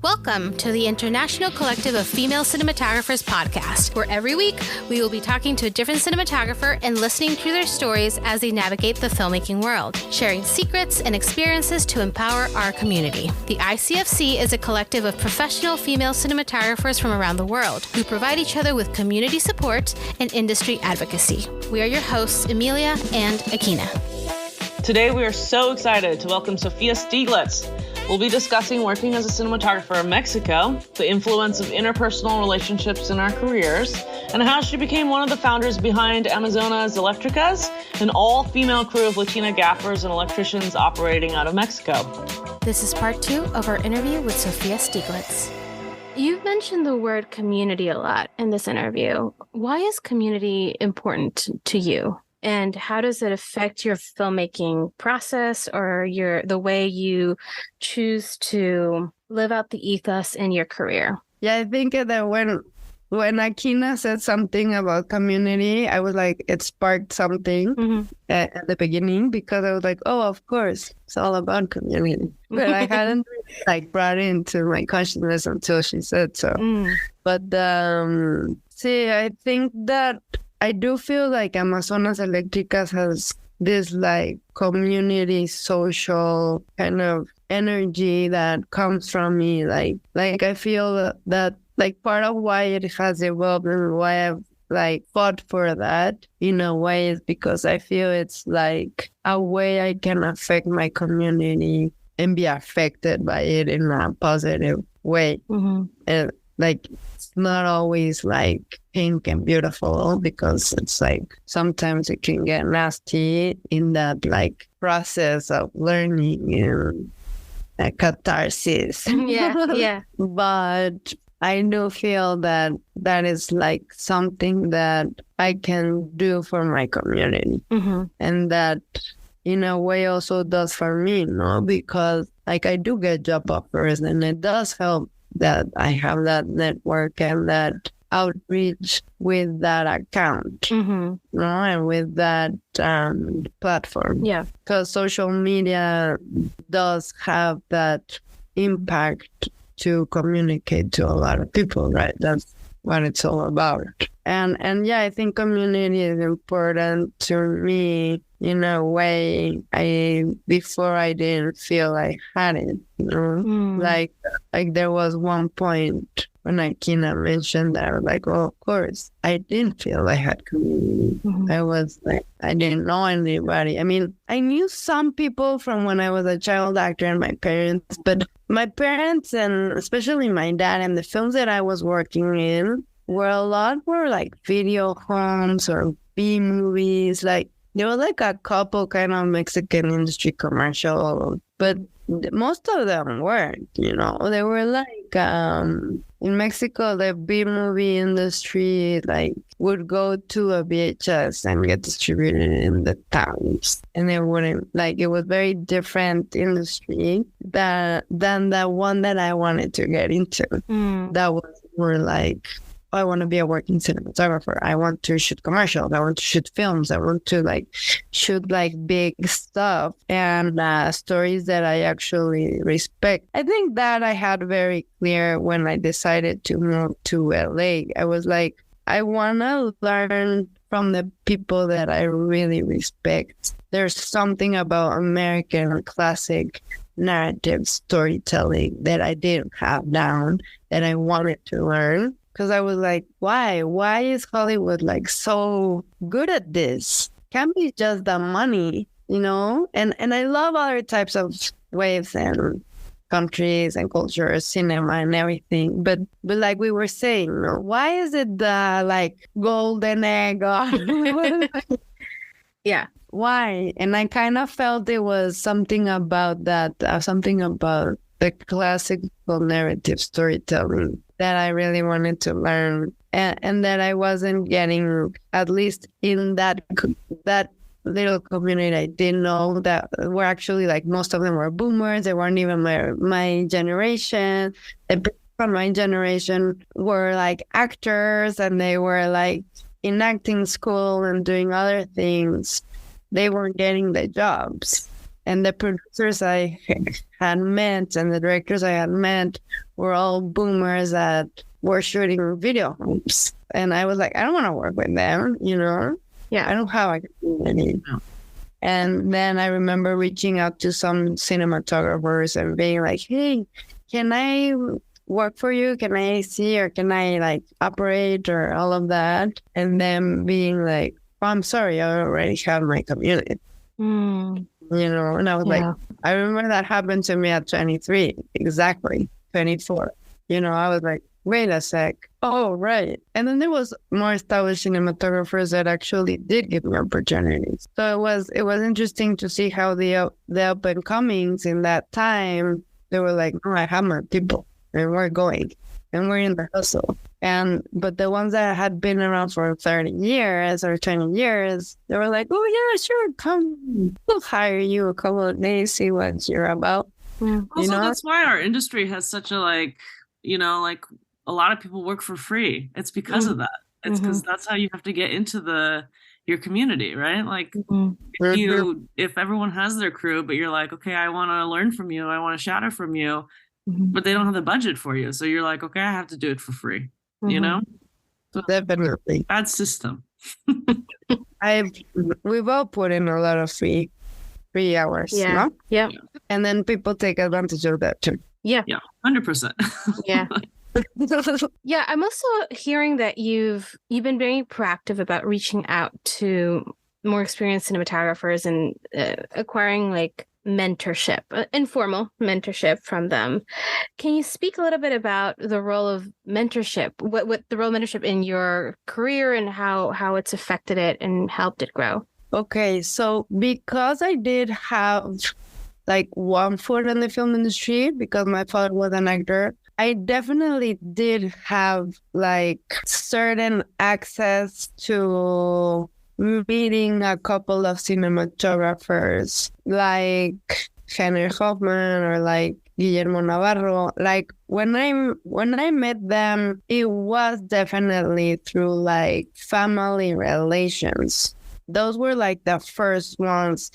Welcome to the International Collective of Female Cinematographers podcast, where every week we will be talking to a different cinematographer and listening to their stories as they navigate the filmmaking world, sharing secrets and experiences to empower our community. The ICFC is a collective of professional female cinematographers from around the world who provide each other with community support and industry advocacy. We are your hosts, Emilia and Akina. Today we are so excited to welcome Sophia Stieglitz. We'll be discussing working as a cinematographer in Mexico, the influence of interpersonal relationships in our careers, and how she became one of the founders behind Amazonas Electricas, an all-female crew of Latina gaffers and electricians operating out of Mexico. This is part 2 of our interview with Sophia Stieglitz. You've mentioned the word community a lot in this interview. Why is community important to you? And how does it affect your filmmaking process or the way you choose to live out the ethos in your career? Yeah, I think that when Akina said something about community, I was like, it sparked something at the beginning, because I was like, oh, of course, it's all about community. But I hadn't brought it into my consciousness until she said so. But I think that I do feel like Amazonas Electricas has this community social kind of energy that comes from me. Like I feel that part of why it has evolved and why I've fought for that in a way is because I feel it's a way I can affect my community and be affected by it in a positive way. And it's not always pink and beautiful, because it's sometimes it can get nasty in that process of learning and catharsis. Yeah. But I do feel that is something that I can do for my community, and that in a way also does for me, because I do get job offers, and it does help that I have that network and that outreach with that account, and with that platform. Yeah. Because social media does have that impact to communicate to a lot of people, right? That's what it's all about. And yeah, I think community is important to me in a way before I didn't feel I had it, Like there was one point when Akina mentioned that, I was like, oh, of course, I didn't feel I had community. I was I didn't know anybody. I mean, I knew some people from when I was a child actor and my parents, but my parents, and especially my dad, and the films that I was working in were video homes or B movies. There was a couple kind of Mexican industry commercial, but most of them weren't, They were in Mexico, the B movie industry would go to a VHS and get distributed in the towns. And it wouldn't, it was very different industry than the one that I wanted to get into. That was more I want to be a working cinematographer. I want to shoot commercials. I want to shoot films. I want to shoot big stuff and stories that I actually respect. I think that I had very clear when I decided to move to LA. I was I want to learn from the people that I really respect. There's something about American classic narrative storytelling that I didn't have down that I wanted to learn. Because I was why? Why is Hollywood so good at this? Can't be just the money, And I love other types of waves and countries and cultures, cinema and everything. But like we were saying, why is it the golden egg? Yeah. Why? And I kind of felt it was something about that, something about the classical narrative storytelling that I really wanted to learn, and that I wasn't getting, at least in that little community. I didn't know that were actually most of them were boomers. They weren't even my generation. The people from my generation were actors, and they were in acting school and doing other things. They weren't getting the jobs. And the producers I had met and the directors I had met were all boomers that were shooting video homes. And I was like, I don't want to work with them, you know? Yeah. I don't have a community. No. And then I remember reaching out to some cinematographers and being like, hey, can I work for you? Can I see or can I like operate or all of that? And then being like, oh, I'm sorry, I already have my community. You know, and I was like, I remember that happened to me at 23, exactly, 24. You know, I was like, wait a sec. Oh, right. And then there was more established cinematographers that actually did give me opportunities. So it was interesting to see how the up and comings in that time, they were like, oh, I have more people and we're going and we're in the hustle. But the ones that had been around for 30 years or 20 years, they were like, oh, yeah, sure, come. We'll hire you a couple of days, see what you're about. Yeah. Also, that's why our industry has such a, like, you know, like a lot of people work for free. It's because of that. It's because that's how you have to get into your community, right? Like if everyone has their crew, but you're like, okay, I want to learn from you. I want to shadow from you, but they don't have the budget for you. So you're like, okay, I have to do it for free. You know, so definitely bad system. We've all put in a lot of free hours. Yeah. No? Yeah. And then people take advantage of that too. Yeah. Yeah. 100%. Yeah. Yeah. I'm also hearing that you've been very proactive about reaching out to more experienced cinematographers and acquiring like mentorship, informal mentorship from them. Can you speak a little bit about the role of mentorship, what the role of mentorship in your career and how it's affected it and helped it grow? Okay, so because I did have like one foot in the film industry because my father was an actor, I definitely did have like certain access to meeting a couple of cinematographers like Henry Hoffman or like Guillermo Navarro. Like when I met them, it was definitely through like family relations. Those were like the first ones.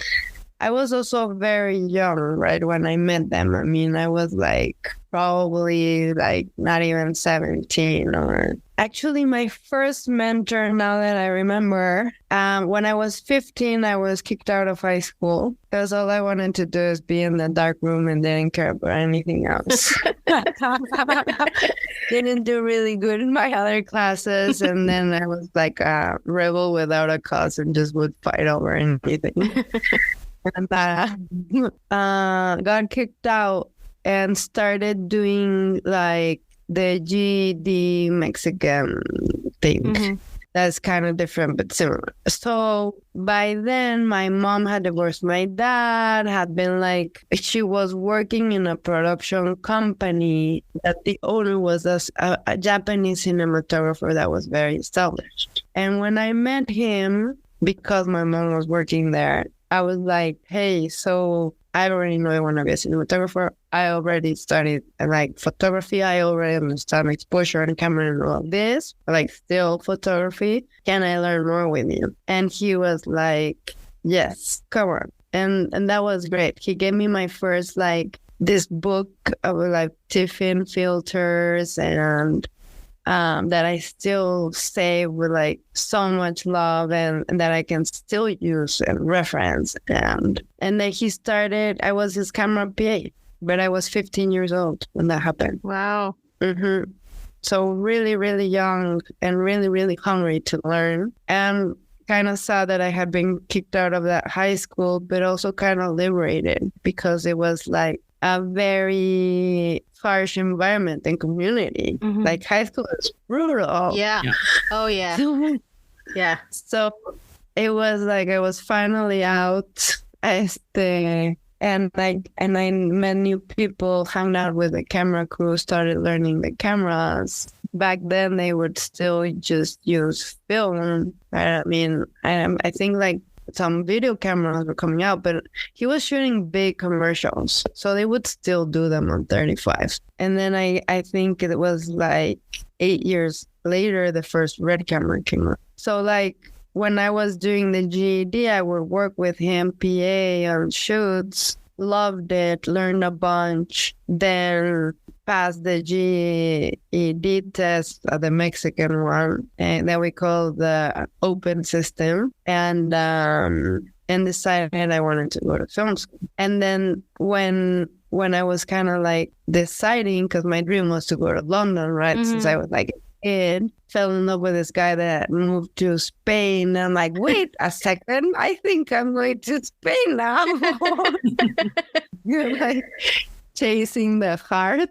I was also very young, right, when I met them. I mean, I was like probably like not even 17 or actually my first mentor, now that I remember, when I was 15, I was kicked out of high school because all I wanted to do is be in the dark room and didn't care about anything else. Didn't do really good in my other classes. And then I was like a rebel without a cause and just would fight over anything. And got kicked out and started doing like the GED Mexican thing. That's kind of different but similar. So by then my mom had divorced my dad, had been like, she was working in a production company that the owner was a Japanese cinematographer that was very established. And when I met him, because my mom was working there, I was like, hey, so I already know I want to be a cinematographer. I already studied like photography. I already understand exposure and camera and all of this, like still photography. Can I learn more with you? And he was like, yes, come on. And that was great. He gave me my first like this book of like Tiffin filters and that I still save with like so much love and that I can still use and reference. And then he started, I was his camera PA, but I was 15 years old when that happened. Wow. So really, really young and really, really hungry to learn. And kind of sad that I had been kicked out of that high school, but also kind of liberated because it was like a very harsh environment and community. Like high school is brutal. Yeah. Oh yeah. Yeah. So it was like I was finally out. And I met new people, hung out with the camera crew, started learning the cameras. Back then they would still just use film. I mean, I think like some video cameras were coming out, but he was shooting big commercials. So they would still do them on 35. And then I think it was like 8 years later, the first red camera came out. So like when I was doing the GED, I would work with him, PA on shoots. Loved it, learned a bunch, then passed the GED test, the Mexican one, and that we call the open system, and decided I wanted to go to film school. And then when I was kind of like deciding, because my dream was to go to London, right, since I was like a kid, fell in love with this guy that moved to Spain. And I'm like, wait a second, I think I'm going to Spain now. You're like chasing the heart.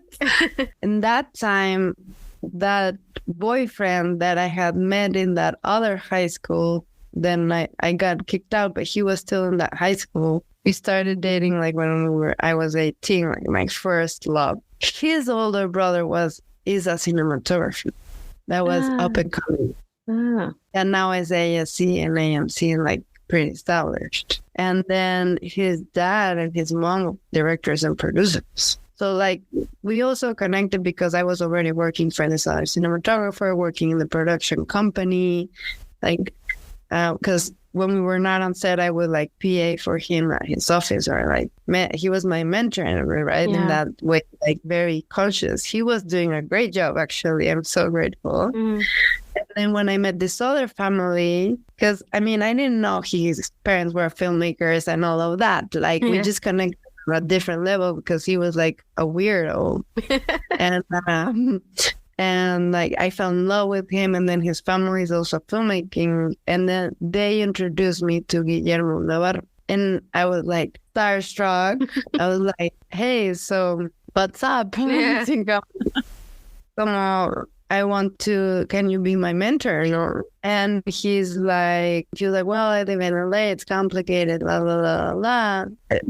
And that time, that boyfriend that I had met in that other high school, then I got kicked out, but he was still in that high school. We started dating like when I was 18, like my first love. His older brother is a cinematographer. That was up and coming. And now is ASC and AMC and like pretty established. And then his dad and his mom, directors and producers. So like we also connected because I was already working for this other cinematographer, working in the production company. Like, because when we were not on set, I would like PA for him at his office, or like he was my mentor, right? Yeah. In that way, like very conscious. He was doing a great job, actually. I'm so grateful. And then when I met this other family, because I mean, I didn't know his parents were filmmakers and all of that. Like we just connected on a different level because he was like a weirdo. And like I fell in love with him, and then his family is also filmmaking, and then they introduced me to Guillermo Navarro, and I was like starstruck. I was like, "Hey, so what's up? Yeah. I want to. Can you be my mentor?" And he's like, "Well, I live in LA. It's complicated, blah blah blah blah."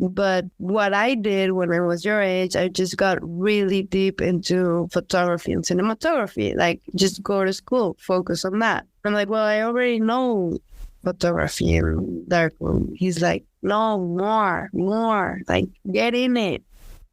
But what I did when I was your age, I just got really deep into photography and cinematography. Like, just go to school, focus on that. I'm like, "Well, I already know photography and darkroom." He's like, "No, more. Like, get in it,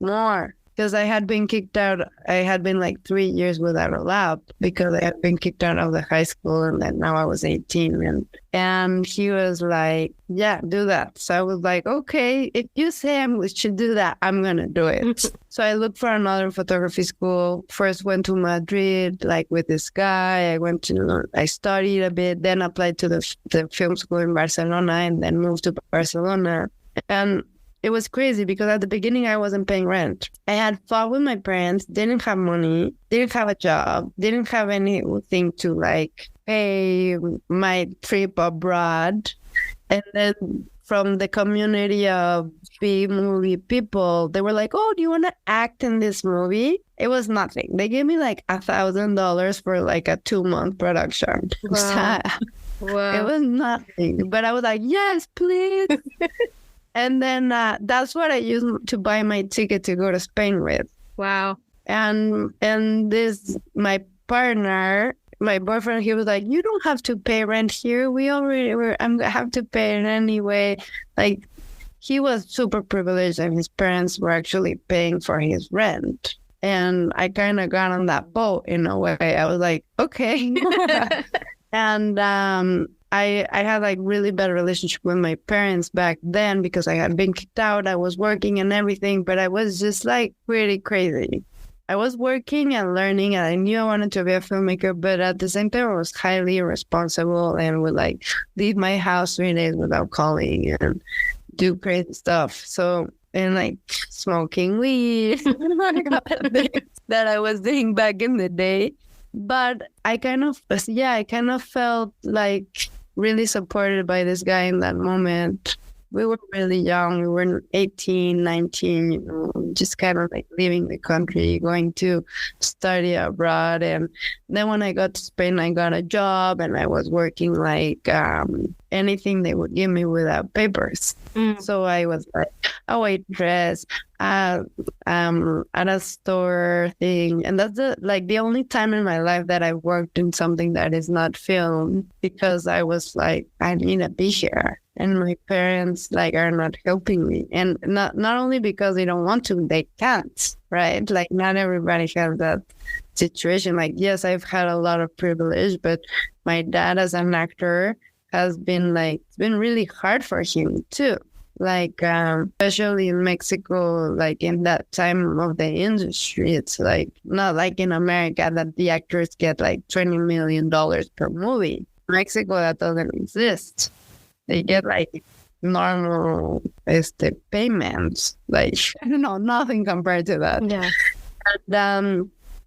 more." Because I had been kicked out. I had been like 3 years without a lab because I had been kicked out of the high school, and then now I was 18. And he was like, "Yeah, do that." So I was like, "Okay, if you say I should do that, I'm going to do it." So I looked for another photography school. First went to Madrid, like with this guy. I studied a bit, then applied to the film school in Barcelona, and then moved to Barcelona. And it was crazy because at the beginning, I wasn't paying rent. I had fought with my parents, didn't have money, didn't have a job, didn't have anything to like pay my trip abroad. And then from the community of B-movie people, they were like, "Oh, do you want to act in this movie?" It was nothing. They gave me like $1,000 for like a 2-month production. Wow. It was nothing. But I was like, "Yes, please." And then that's what I used to buy my ticket to go to Spain with. Wow. And this, my partner, my boyfriend, he was like, "You don't have to pay rent here. I'm have to pay it anyway." Like, he was super privileged, and his parents were actually paying for his rent. And I kind of got on that boat in a way. I was like, okay. And I had like really bad relationship with my parents back then because I had been kicked out. I was working and everything, but I was just like pretty crazy. I was working and learning, and I knew I wanted to be a filmmaker, but at the same time, I was highly irresponsible and would like leave my house 3 days without calling and do crazy stuff. So, and like smoking weed that I was doing back in the day. But I kind of felt like really supported by this guy in that moment. We were really young. We were 18, 19, just kind of like leaving the country, going to study abroad. And then when I got to Spain, I got a job and I was working like anything they would give me without papers. So I was like a waitress at a store thing. And that's the only time in my life that I worked in something that is not film, because I was like, I need to be here. And my parents like are not helping me. And not only because they don't want to, they can't, right? Like not everybody has that situation. Like, yes, I've had a lot of privilege, but my dad as an actor has been like, it's been really hard for him too. Like, especially in Mexico, like in that time of the industry, it's like not like in America that the actors get like $20 million per movie. Mexico, that doesn't exist. They get like normal payments, like, I don't know, nothing compared to that. Yeah.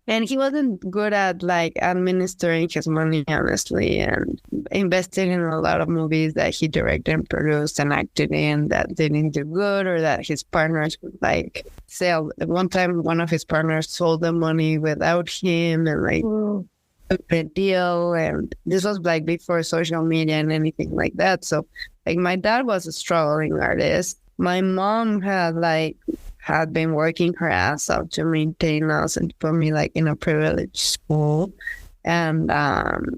And he wasn't good at like administering his money, honestly, and invested in a lot of movies that he directed and produced and acted in that didn't do good, or that his partners would like sell. At one time, one of his partners sold the money without him, and like a big deal. And this was like before social media and anything like that. So like my dad was a struggling artist. My mom had been working her ass off to maintain us and put me like in a privileged school. And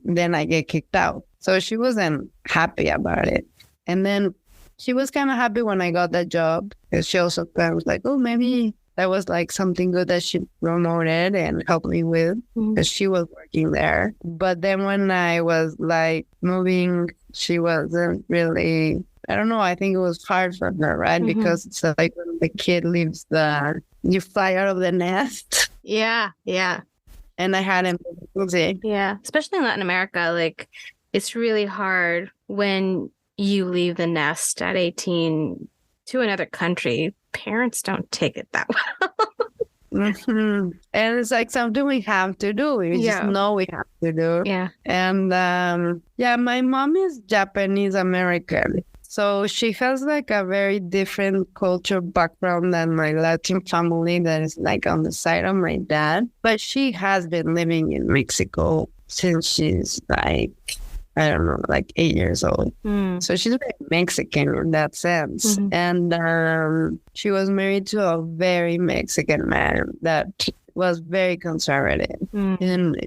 then I get kicked out. So she wasn't happy about it. And then she was kind of happy when I got that job, because she also was like, oh, maybe that was like something good that she promoted and helped me with, because she was working there. But then when I was like moving, she wasn't really, I don't know, I think it was hard for her, right? Because it's like when the kid leaves you fly out of the nest. Yeah. And I hadn't been busy. Yeah. Especially in Latin America, like it's really hard when you leave the nest at 18 to another country. Parents don't take it that well. And it's like something we have to do. We just know we have to do. Yeah. And my mom is Japanese American. So she has like a very different culture background than my Latin family that is like on the side of my dad. But she has been living in Mexico since she's like, I don't know, like 8 years old. So she's very Mexican in that sense. And she was married to a very Mexican man that was very conservative and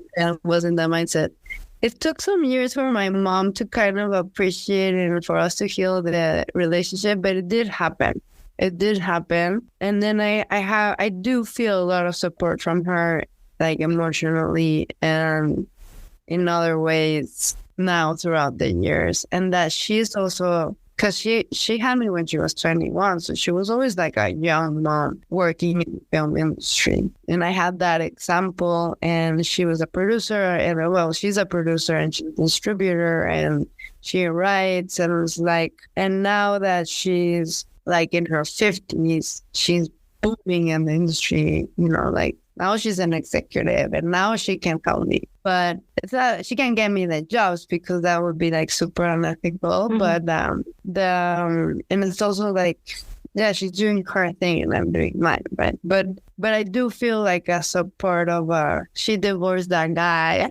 was in that mindset. It took some years for my mom to kind of appreciate it and for us to heal the relationship, but it did happen. It did happen. And then I do feel a lot of support from her, like emotionally and in other ways now throughout the years. And that she's also, because she had me when she was 21, so she was always like a young mom working in the film industry. And I had that example, and she was a producer, and well, she's a producer and she's a distributor, and she writes, and it's like, and now that she's like in her 50s, she's booming in the industry, you know, like now she's an executive and now she can help me. But it's not, she can't get me the jobs because that would be like super unethical. But and it's also like, yeah, she's doing her thing and I'm doing mine, right? But I do feel like as a part of she divorced that guy.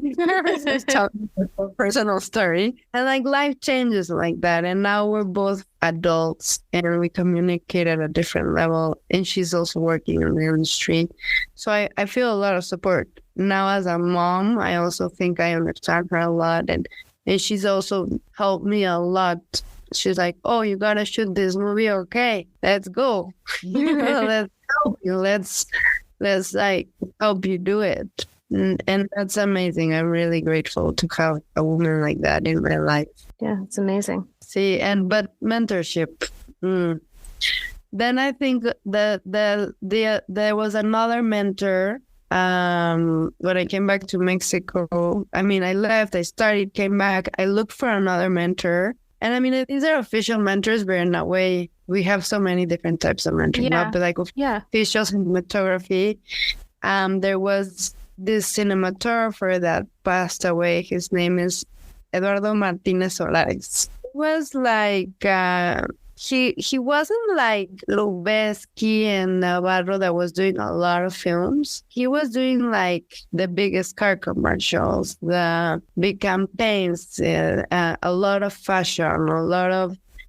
Telling a personal story. And like life changes like that. And now we're both adults and we communicate at a different level. And she's also working in the industry. So I feel a lot of support. Now as a mom, I also think I understand her a lot. And she's also helped me a lot. She's like, oh, you gotta shoot this movie. Okay, let's go. Let's help you. Let's like help you do it. And that's amazing. I'm really grateful to have a woman like that in my life. Yeah, it's amazing. See, but mentorship. Then I think that there was another mentor. When I came back to Mexico, I mean, I left, I studied, came back. I looked for another mentor. And I mean, these are official mentors, but in a way, we have so many different types of mentors. Yeah. But like official cinematography. There was this cinematographer that passed away. His name is Eduardo Martinez Solares. It was like he wasn't like Lubezki and Navarro that was doing a lot of films. He was doing like the biggest car commercials, the big campaigns, a lot of fashion,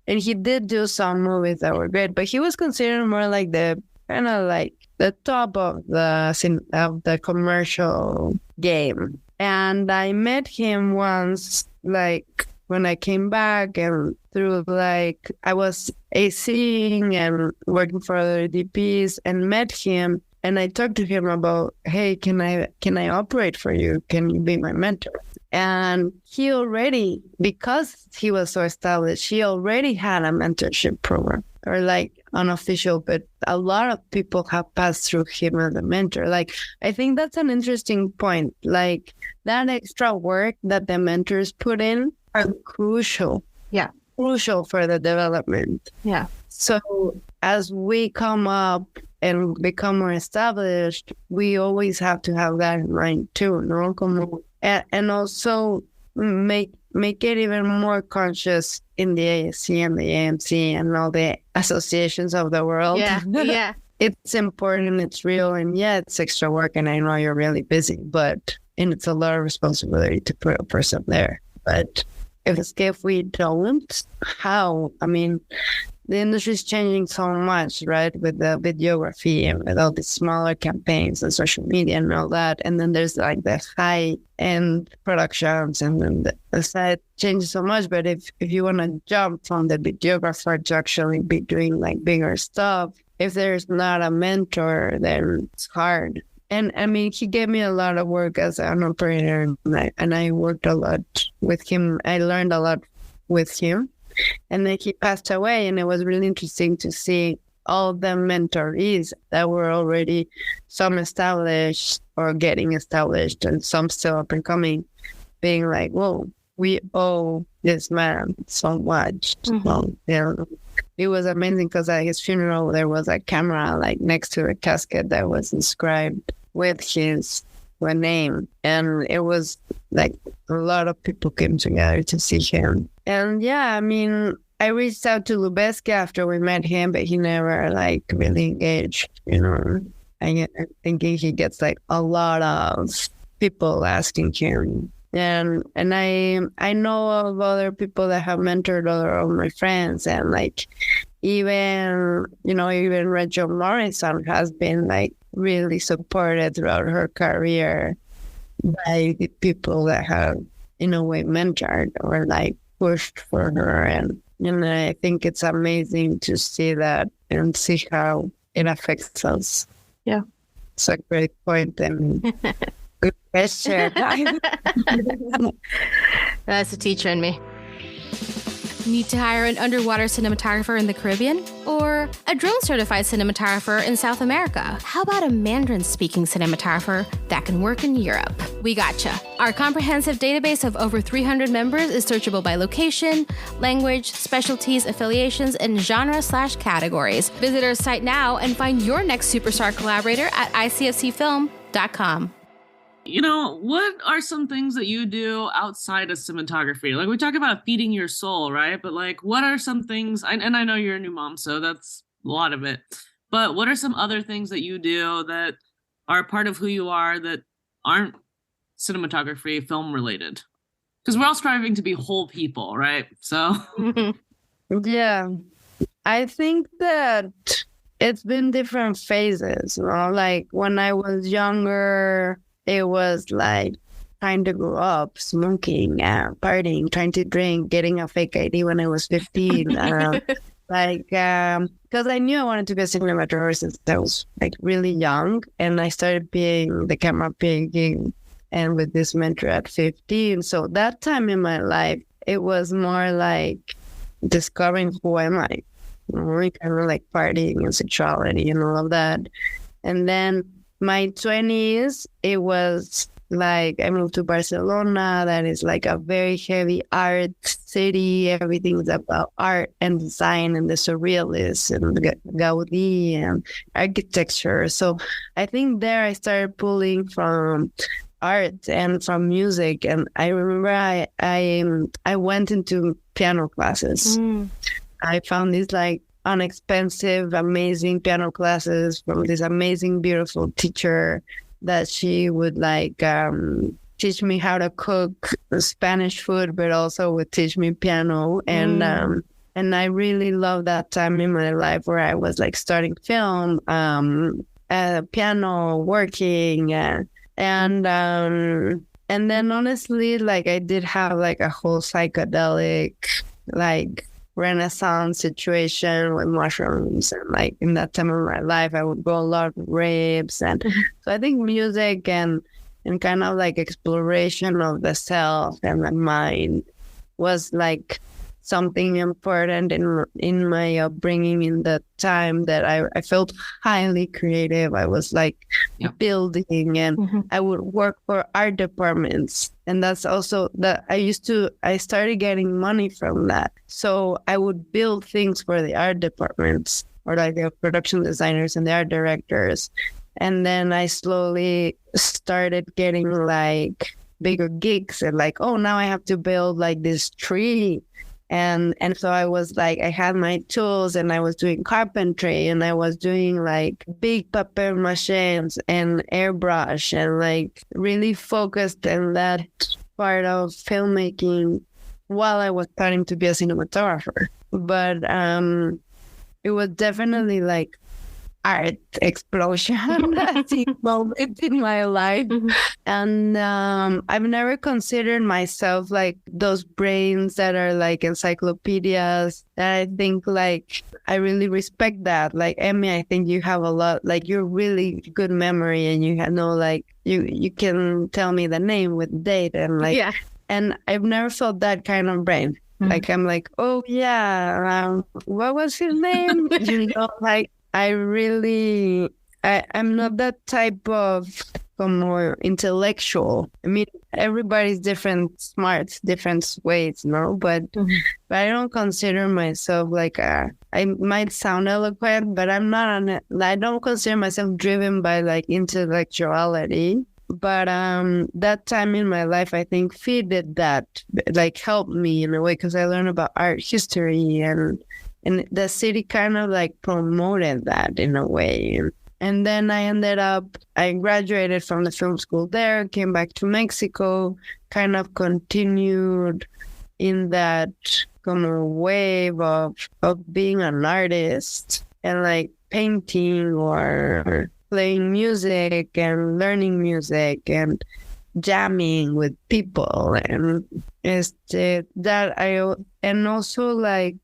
and he did do some movies that were great, but he was considered more like the kind of like the top of the commercial game. And I met him once, like when I came back, and through like I was ACing and working for other DPs and met him. and I talked to him about, hey, can I operate for you? Can you be my mentor? And he already, because he was so established, he already had a mentorship program, or like unofficial, but a lot of people have passed through him as a mentor. Like, I think that's an interesting point. Like, that extra work that the mentors put in are crucial. Yeah. Crucial for the development. Yeah. So as we come up and become more established, we always have to have that in mind too, no? And also make it even more conscious in the ASC and the AMC and all the associations of the world. Yeah, yeah. It's important, it's real, and yeah, it's extra work, and I know you're really busy, and it's a lot of responsibility to put a person there. But if we don't, how? I mean, the industry is changing so much, right? With the videography and with all these smaller campaigns and social media and all that. And then there's like the high-end productions, and then the side changes so much. But if you want to jump from the videographer to actually be doing like bigger stuff, if there's not a mentor, then it's hard. And I mean, he gave me a lot of work as an operator, and I worked a lot with him. I learned a lot with him. And then he passed away, and it was really interesting to see all the mentorees that were already some established or getting established, and some still up and coming, being like, whoa, we owe this man so much. Mm-hmm. So, yeah, it was amazing because at his funeral, there was a camera like next to the casket that was inscribed with his name. And it was like a lot of people came together to see him. And yeah, I mean, I reached out to Lubeski after we met him, but he never like really engaged, you know. I'm thinking he gets like a lot of people asking him. And I know of other people that have mentored other of my friends, and like even Rachel Morrison has been like really supported throughout her career by the people that have in a way mentored or like pushed for her. And I think it's amazing to see that and see how it affects us. Yeah. It's a great point, and good question. That's a teacher in me. Need to hire an underwater cinematographer in the Caribbean? Or a drone-certified cinematographer in South America? How about a Mandarin-speaking cinematographer that can work in Europe? We gotcha. Our comprehensive database of over 300 members is searchable by location, language, specialties, affiliations, and genre/categories. Visit our site now and find your next superstar collaborator at icfcfilm.com. You know, what are some things that you do outside of cinematography? Like, we talk about feeding your soul, right? But like, what are some things, and I know you're a new mom, so that's a lot of it, but what are some other things that you do that are part of who you are that aren't cinematography, film related? Because we're all striving to be whole people, right? So yeah, I think that it's been different phases, you know? Like when I was younger, it was like trying to grow up, smoking, partying, trying to drink, getting a fake ID when I was 15. Because I knew I wanted to be a cinematographer since I was like really young, and I started being the camera picking and with this mentor at 15. So that time in my life, it was more like discovering who am I, kind of like partying and sexuality and all of that. And then my 20s, it was like I moved to Barcelona. That is like a very heavy art city. Everything's about art and design and the surrealist and Gaudí and architecture. So I think there I started pulling from art and from music. And I remember I went into piano classes. I found these like inexpensive, amazing piano classes from this amazing, beautiful teacher that she would like teach me how to cook Spanish food, but also would teach me piano. And I really loved that time in my life where I was like starting film, piano, working, and then honestly, like I did have like a whole psychedelic like Renaissance situation with mushrooms, and like in that time of my life I would go a lot of raves, and so I think music and kind of like exploration of the self and the mind was like something important in my upbringing. In the time that I felt highly creative, I was like building, and I would work for art departments, and that's also that I started getting money from that, so I would build things for the art departments, or like the production designers and the art directors, and then I slowly started getting like bigger gigs, and like, oh, now I have to build like this tree. And so I was like, I had my tools, and I was doing carpentry, and I was doing like big papier mâché and airbrush, and like really focused on that part of filmmaking while I was starting to be a cinematographer. But it was definitely like art explosion at the moment in my life. And I've never considered myself like those brains that are like encyclopedias. And I think like I really respect that. Like, Emmy, I think you have a lot, like you're really good memory, and you know, like you can tell me the name with date, and like, and I've never felt that kind of brain. Like, I'm like, oh yeah, what was his name? You know, like, I'm not that type of more intellectual. I mean, everybody's different, smart, different ways, no? But I don't consider myself like I might sound eloquent, but I'm not. I don't consider myself driven by like intellectuality. But that time in my life, I think feeded that, like helped me in a way, because I learned about art history, and the city kind of like promoted that in a way. And then I graduated from the film school there, came back to Mexico, kind of continued in that kind of wave of being an artist, and like painting or playing music and learning music and jamming with people. And also like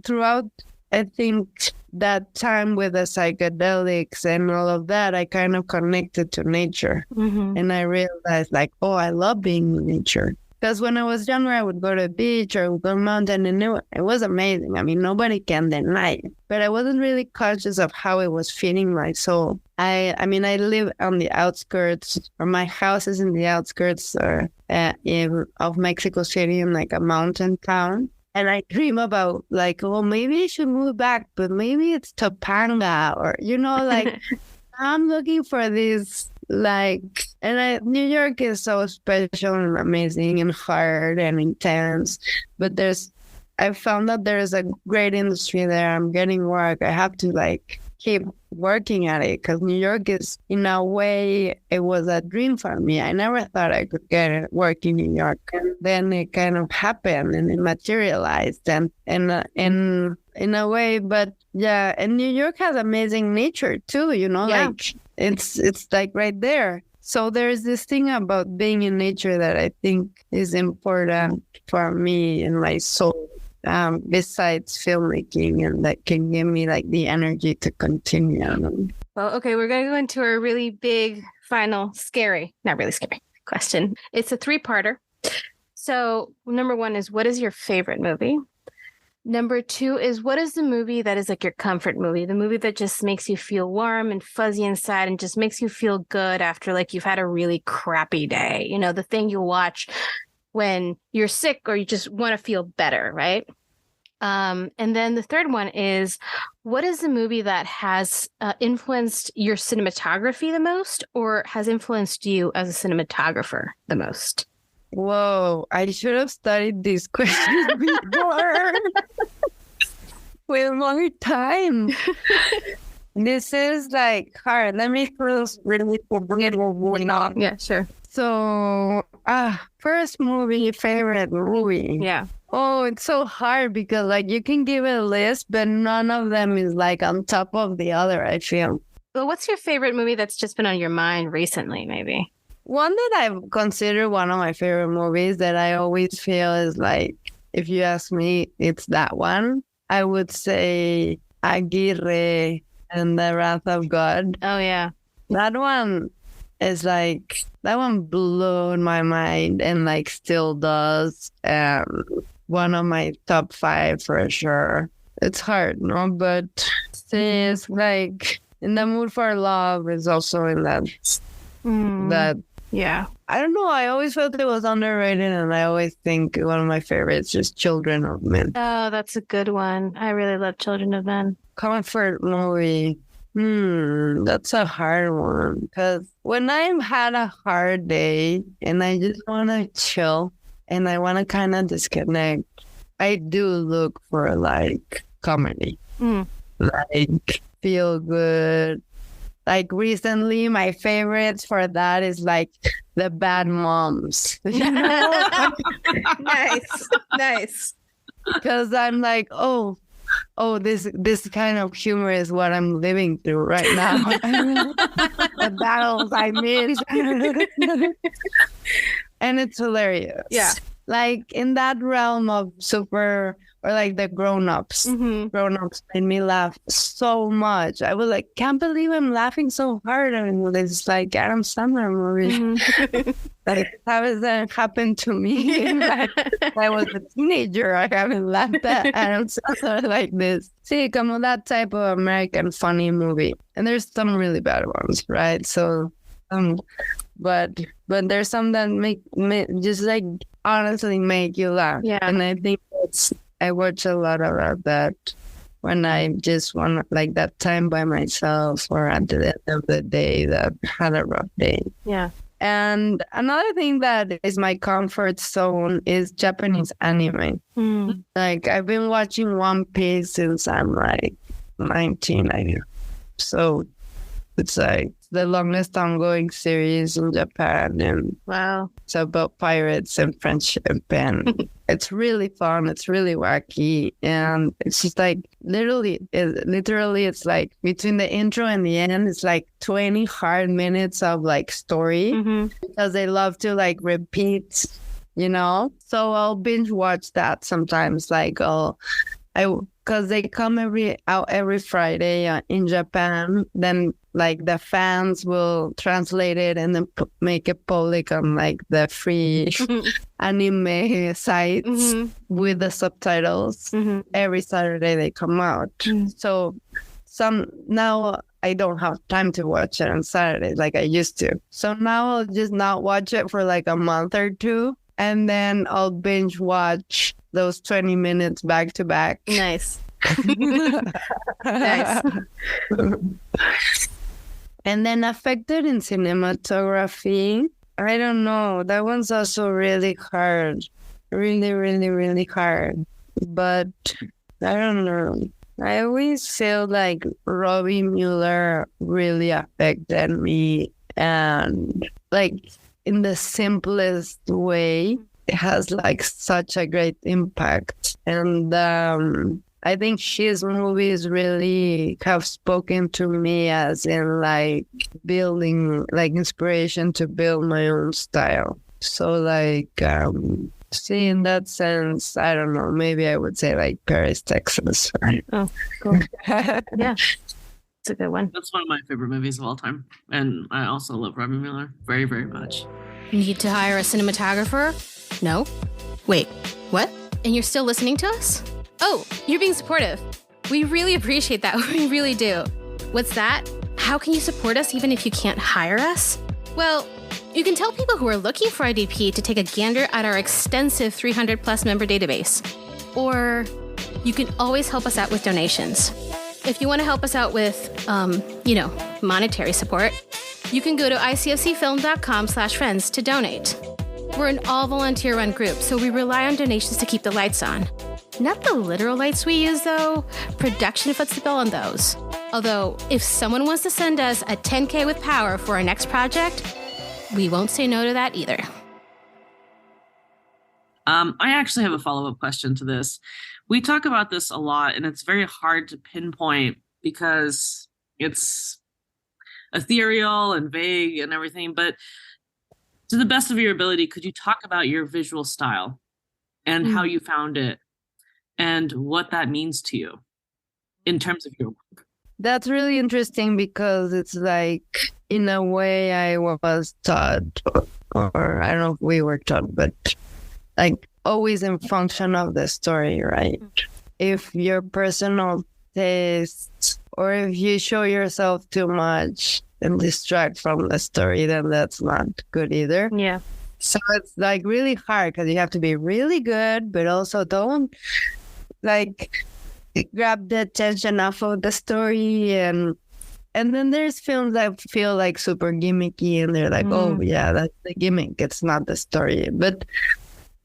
throughout, I think that time with the psychedelics and all of that, I kind of connected to nature. And I realized like, oh, I love being in nature. Because when I was younger, I would go to the beach or go to a mountain, and it was amazing. I mean, nobody can deny it. But I wasn't really conscious of how it was feeding my soul. I mean, I live on the outskirts, or my house is in the outskirts of Mexico City, in like a mountain town. And I dream about like, oh, maybe I should move back, but maybe it's Topanga, or, you know, like I'm looking for this, like, and New York is so special and amazing and hard and intense, but I found that there's a great industry there. I'm getting work. I have to like keep working at it, because New York is, in a way, it was a dream for me. I never thought I could get work in New York. And then it kind of happened, and it materialized, and in a way. But yeah, and New York has amazing nature too, you know, like it's like right there. So there's this thing about being in nature that I think is important for me and my soul. Besides filmmaking, and that can give me like the energy to continue. Well, okay, we're going to go into a really big, final, not really scary question. It's a 3-parter. So number 1 is, what is your favorite movie? Number 2 is, what is the movie that is like your comfort movie? The movie that just makes you feel warm and fuzzy inside and just makes you feel good after like you've had a really crappy day. You know, the thing you watch when you're sick or you just want to feel better, right? And then the third one is, what is the movie that has influenced your cinematography the most, or has influenced you as a cinematographer the most? Whoa, I should have studied these questions before. With more time. This is like hard. Let me first really forget what we're going on. Yeah, sure. So, first movie, favorite movie. Yeah. Oh, it's so hard because like you can give a list, but none of them is like on top of the other, I feel. Well, what's your favorite movie that's just been on your mind recently, maybe? One that I've considered one of my favorite movies that I always feel is like, if you ask me, it's that one. I would say Aguirre and the Wrath of God. Oh, yeah. That one is like, that one blew my mind and like still does. One of my top 5 for sure. It's hard, no? But it's like In the Mood for Love is also in that. That. Yeah. I don't know. I always felt it was underrated, and I always think one of my favorites is Children of Men. Oh, that's a good one. I really love Children of Men. Comfort movie. That's a hard one. Because when I've had a hard day and I just want to chill and I want to kind of disconnect, I do look for like comedy. Like feel good. Like recently, my favorites for that is like The Bad Moms. Nice. Because I'm like, oh, this kind of humor is what I'm living through right now. The battles I miss. And it's hilarious. Yeah. Like in that realm of super, or like the grown-ups. Grown-ups made me laugh so much. I was like, can't believe I'm laughing so hard. I mean, it's like Adam Sandler movie. Like, how has that happened to me? I was a teenager. I haven't laughed at Adam Sandler like this. See, como that type of American funny movie. And there's some really bad ones, right? So, but there's some that make just like honestly make you laugh. Yeah. And I think I watch a lot of that when I just want like that time by myself or at the end of the day that had a rough day. Yeah. And another thing that is my comfort zone is Japanese anime. Like I've been watching One Piece since I'm like 19, I think. So it's like the longest ongoing series in Japan, and Wow. it's about pirates and friendship, and it's really fun. It's really wacky, and it's just like literally, it's like between the intro and the end, it's like 20 hard minutes of like story because they love to like repeat, you know. So I'll binge watch that sometimes. Like because they come every Friday in Japan, then like the fans will translate it and then make it public on like the free anime sites with the subtitles. Every Saturday they come out. So now I don't have time to watch it on Saturdays like I used to. So now I'll just not watch it for like a month or two, and then I'll binge watch those 20 minutes back to back. Nice. Nice. And then affected in cinematography, I don't know. That one's also really hard. Really, really, really hard. But I don't know. I always feel like Robbie Mueller really affected me. And like in the simplest way, it has like such a great impact. And I think his movies really have spoken to me as in like building, like inspiration to build my own style. So like, see, in that sense, I don't know, maybe I would say like Paris, Texas. Oh, cool. Yeah, it's a good one. That's one of my favorite movies of all time. And I also love Robbie Mueller very, very much. Need to hire a cinematographer? No? Wait, what? And you're still listening to us? Oh, you're being supportive. We really appreciate that. We really do. What's that? How can you support us even if you can't hire us? Well, you can tell people who are looking for a DP to take a gander at our extensive 300 plus member database. Or you can always help us out with donations. If you want to help us out with, monetary support, you can go to icfcfilm.com/friends to donate. We're an all volunteer run group, so we rely on donations to keep the lights on. Not the literal lights we use, though. Production foots the bill on those. Although, if someone wants to send us a 10K with power for our next project, we won't say no to that either. I actually have a follow-up question to this. We talk about this a lot, and it's very hard to pinpoint because it's ethereal and vague and everything. But to the best of your ability, could you talk about your visual style? and how you found it and what that means to you in terms of your work. That's really interesting because it's like, in a way, I was taught, or I don't know if we were taught, but like always in function of the story, right? If your personal taste, or if you show yourself too much and distract from the story, then that's not good either. Yeah. So it's like really hard because you have to be really good, but also don't like grab the attention off of the story. And then there's films that feel like super gimmicky and they're like, oh yeah, that's the gimmick. It's not the story. But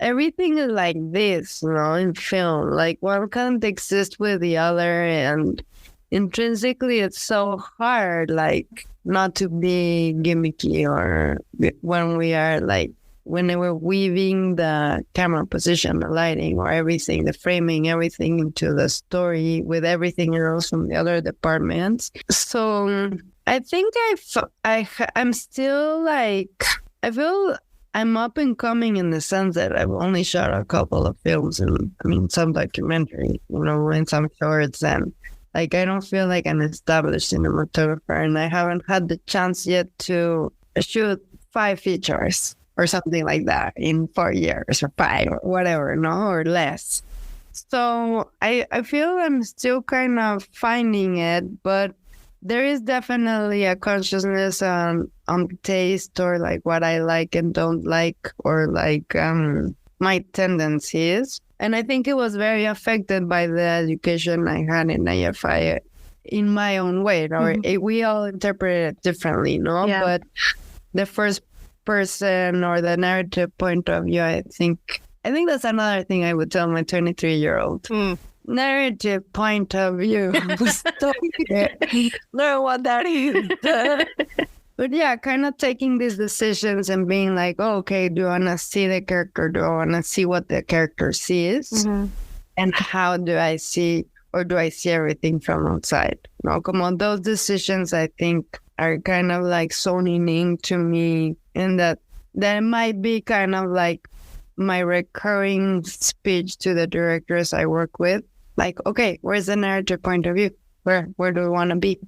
everything is like this, in film. Like one can't exist with the other, and intrinsically it's so hard, like not to be gimmicky, or when we're weaving the camera position, the lighting, or everything, the framing, everything into the story with everything else from the other departments. So I think I'm still like, I feel I'm up and coming in the sense that I've only shot a couple of films and some documentary, and some shorts, and like I don't feel like an established cinematographer, and I haven't had the chance yet to shoot 5 features or something like that in 4 years or 5 or whatever, or less. So I feel I'm still kind of finding it, but there is definitely a consciousness on taste, or like what I like and don't like, or like my tendencies. And I think it was very affected by the education I had in AFI in my own way. Or we all interpret it differently, Yeah. But the first person or the narrative point of view, I think that's another thing I would tell my 23-year-old. Narrative point of view. Learn what that is. But yeah, kind of taking these decisions and being like, oh, okay, do I want to see the character? Do I want to see what the character sees? And how do I see, or do I see everything from outside? Come on, those decisions I think are kind of like zoning in to me, and that might be kind of like my recurring speech to the directors I work with. Like, okay, where's the narrative point of view? Where do we want to be?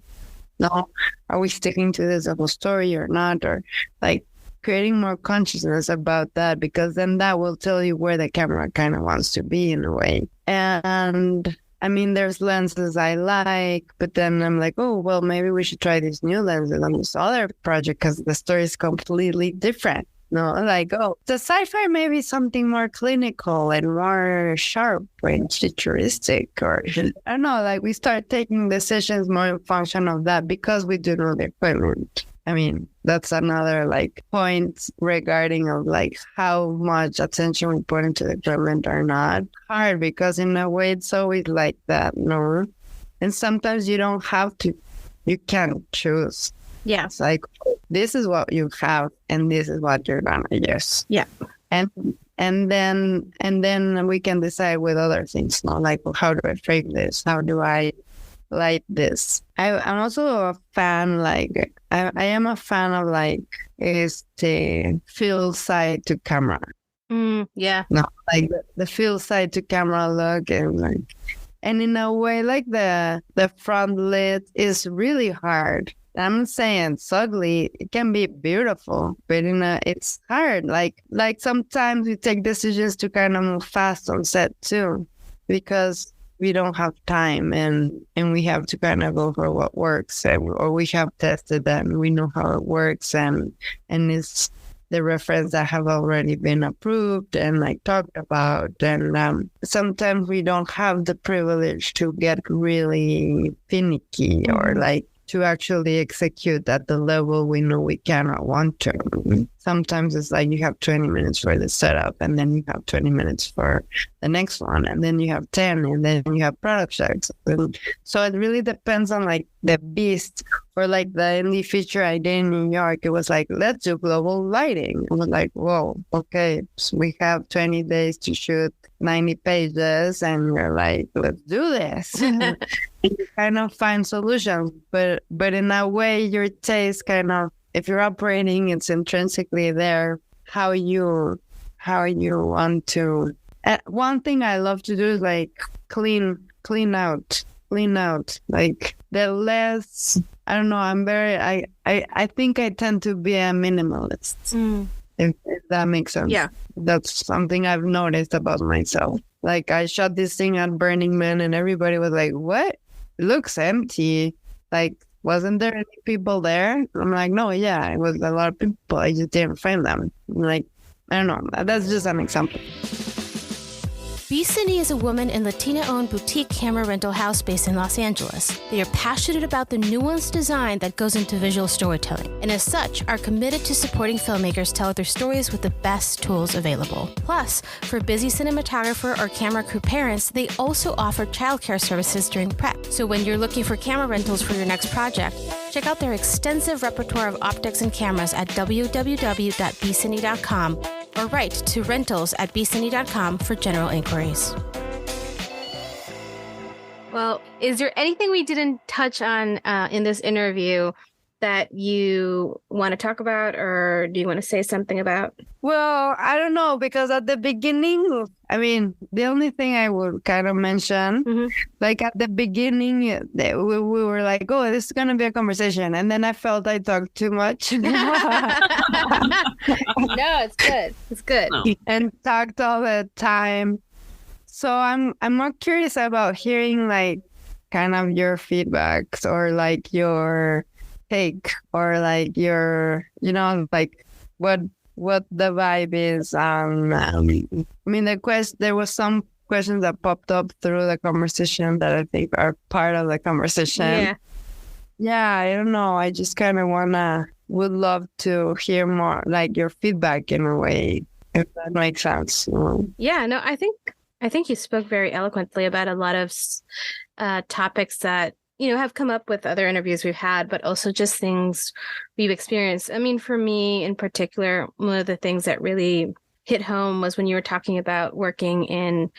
No, are we sticking to this whole story or not? Or like creating more consciousness about that, because then that will tell you where the camera kind of wants to be in a way. And there's lenses I like, but then I'm like, oh, well, maybe we should try these new lenses on this other project because the story is completely different. Like, oh, the sci-fi may be something more clinical and more sharp and futuristic, or I don't know, like we start taking decisions more in function of that because we do know the equipment. That's another like point regarding of like how much attention we put into the equipment or not. Hard because in a way it's always like that, and sometimes you don't have to, you can't choose. Yeah. It's like, this is what you have and this is what you're gonna use. Yeah. And then we can decide with other things, like, well, how do I frame this? How do I light this? I'm also a fan, like I am a fan of like is the field side to camera. Yeah. No, like the field side to camera look, and in a way like the front lit is really hard. I'm not saying it's ugly. It can be beautiful, but it's hard. Like sometimes we take decisions to kind of move fast on set too, because we don't have time and we have to kind of go for what works, or we have tested that and we know how it works, and it's the reference that have already been approved and like talked about. And sometimes we don't have the privilege to get really finicky or like to actually execute at the level we know we cannot want to. Sometimes it's like you have 20 minutes for the setup, and then you have 20 minutes for the next one, and then you have 10, and then you have product checks. So it really depends on like the beast. For like the indie feature I did in New York, it was like, let's do global lighting. It was like, whoa, okay, so we have 20 days to shoot 90 pages, and you're like, let's do this. You kind of find solutions, but in a way, your taste kind of, if you're operating, it's intrinsically there. How you want to one thing I love to do is like clean out. Like the less, I don't know, I think I tend to be a minimalist. If that makes sense. Yeah. That's something I've noticed about myself. Like I shot this thing at Burning Man and everybody was like, what? It looks empty. Like, wasn't there any people there? I'm like, no, yeah, it was a lot of people. I just didn't find them. I'm like, I don't know. That's just an example. Pt2 is a woman and Latina-owned boutique camera rental house based in Los Angeles. They are passionate about the nuanced design that goes into visual storytelling, and as such, are committed to supporting filmmakers tell their stories with the best tools available. Plus, for busy cinematographer or camera crew parents, they also offer childcare services during prep. So when you're looking for camera rentals for your next project, check out their extensive repertoire of optics and cameras at www.bcine.com or write to rentals@bcine.com for general inquiries. Well, is there anything we didn't touch on in this interview that you want to talk about, or do you want to say something about? Well, I don't know, because at the beginning, I mean, the only thing I would kind of mention, like at the beginning, we were like, oh, this is going to be a conversation. And then I felt I talked too much. No, it's good. It's good. No. And talked all the time. So I'm more curious about hearing like kind of your feedbacks or like your take or like your, you know, like what the vibe is. I mean, there was some questions that popped up through the conversation that I think are part of the conversation. Yeah, I don't know. I just kind of would love to hear more like your feedback in a way, if that makes sense. You know? Yeah, no, I think you spoke very eloquently about a lot of topics that, you know, have come up with other interviews we've had, but also just things we've experienced. I mean, for me in particular, one of the things that really hit home was when you were talking about working in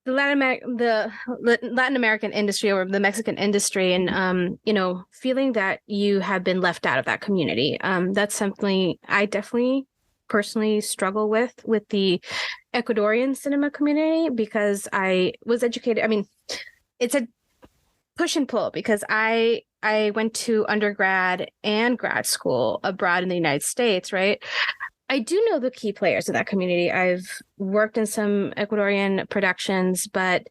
the Latin American industry or the Mexican industry, and you know, feeling that you have been left out of that community. That's something I definitely personally struggle with the Ecuadorian cinema community, because I was educated. I mean, it's a push and pull, because I went to undergrad and grad school abroad in the United States, right? I do know the key players of that community. I've worked in some Ecuadorian productions, but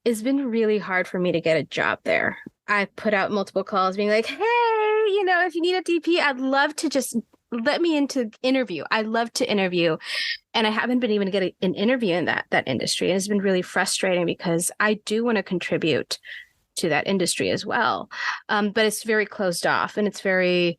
it's been really hard for me to get a job there. I put out multiple calls being like, hey, you know, if you need a DP, I'd love to just let me into interview. I love to interview. And I haven't been able to get an interview in that industry. And it's been really frustrating, because I do want to contribute to that industry as well. But it's very closed off, and it's very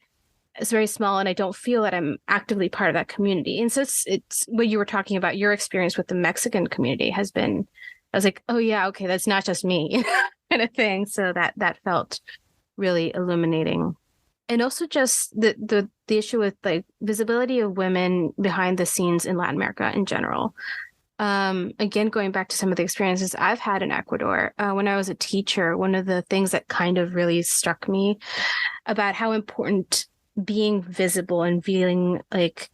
small, and I don't feel that I'm actively part of that community. And so it's what you were talking about, your experience with the Mexican community has been, I was like, oh yeah, okay, that's not just me kind of thing. So that felt really illuminating. And also just the issue with like visibility of women behind the scenes in Latin America in general. Again, going back to some of the experiences I've had in Ecuador, when I was a teacher, one of the things that kind of really struck me about how important being visible and feeling like,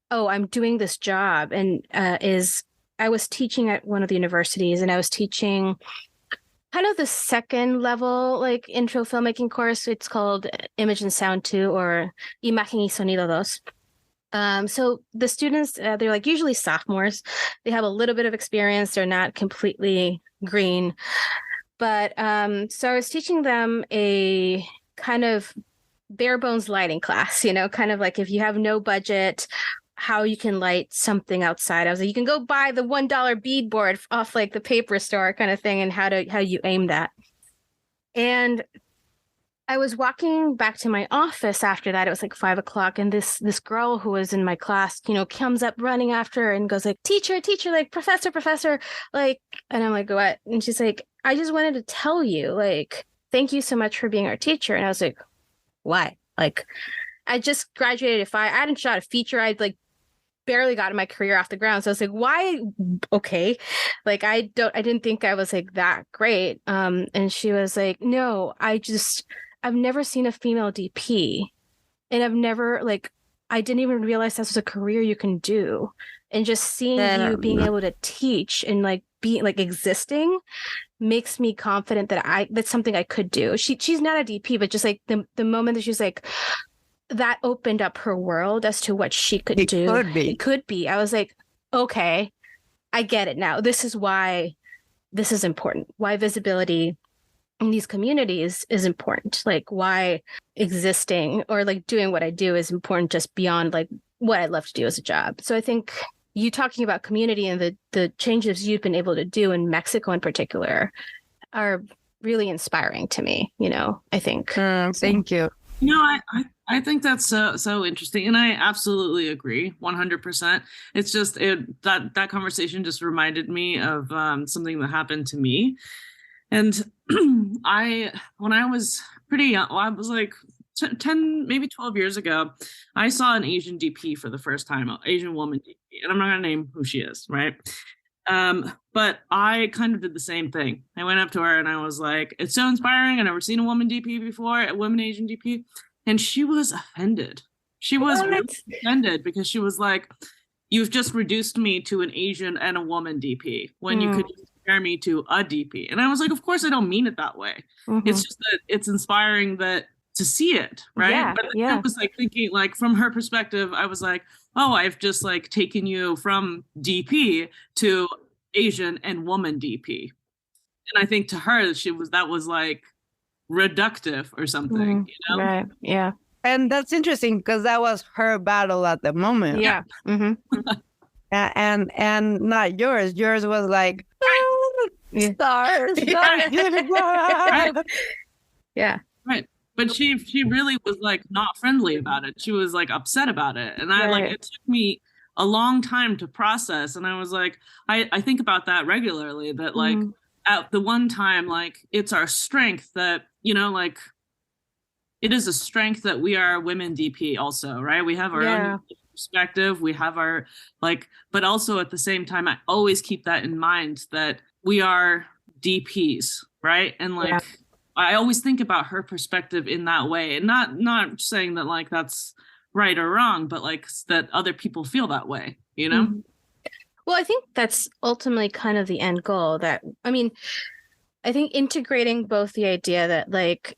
oh, I'm doing this job, and is I was teaching at one of the universities, and I was teaching kind of the second level, like intro filmmaking course. It's called Image and Sound 2, or Imagen y Sonido 2. So the students, they're like usually sophomores. They have a little bit of experience. They're not completely green. But so I was teaching them a kind of bare bones lighting class, you know, kind of like if you have no budget, how you can light something outside. I was like, you can go buy the $1 beadboard off like the paper store kind of thing, and how you aim that. And I was walking back to my office after that. It was like 5:00, and this girl who was in my class, you know, comes up running after her and goes like, teacher, like professor, like, and I'm like, what? And she's like, I just wanted to tell you, like, thank you so much for being our teacher. And I was like, why? Like, I just graduated at 5. I hadn't shot a feature. I'd like barely gotten my career off the ground. So I was like, why? Okay. Like, I didn't think I was like that great. And she was like, no, I've never seen a female DP, and I've never like I didn't even realize this was a career you can do. And just seeing you being able to teach and like being like existing makes me confident that that's something I could do. She's not a DP, but just like the moment that she's like, that opened up her world as to what she could do. It could be. I was like, okay, I get it now. This is why this is important. Why visibility in these communities is important. Like why existing or like doing what I do is important just beyond like what I'd love to do as a job. So I think you talking about community and the changes you've been able to do in Mexico in particular are really inspiring to me, I think. Thank you. I think that's so interesting. And I absolutely agree 100%. It's just that conversation just reminded me of something that happened to me. And when I was pretty young, I was like 10, maybe 12 years ago, I saw an Asian DP for the first time, an Asian woman DP. And I'm not going to name who she is, right? But I kind of did the same thing. I went up to her and I was like, it's so inspiring. I've never seen a woman DP before, a woman Asian DP. And she was offended. She was really offended because she was like, you've just reduced me to an Asian and a woman DP when you could just compare me to a DP. And I was like, of course, I don't mean it that way. It's just that it's inspiring to see it, right? Yeah, but I was like thinking, like from her perspective, I was like, oh, I've just like taken you from DP to Asian and woman DP. And I think to her, that was like reductive or something, Right. Yeah. And that's interesting because that was her battle at the moment. Yeah. And not yours. Yours was like, stars. Yeah. Right. But she really was like not friendly about it. She was like upset about it. And it took me a long time to process. And I was like, I think about that regularly, that like at the one time, like it's our strength that, like it is a strength that we are women DP also, right? We have our own perspective. We have our but also at the same time, I always keep that in mind that we are DPs, right? And like, I always think about her perspective in that way, and not saying that like that's right or wrong, but like that other people feel that way, Well, I think that's ultimately kind of the end goal. I think integrating both the idea that like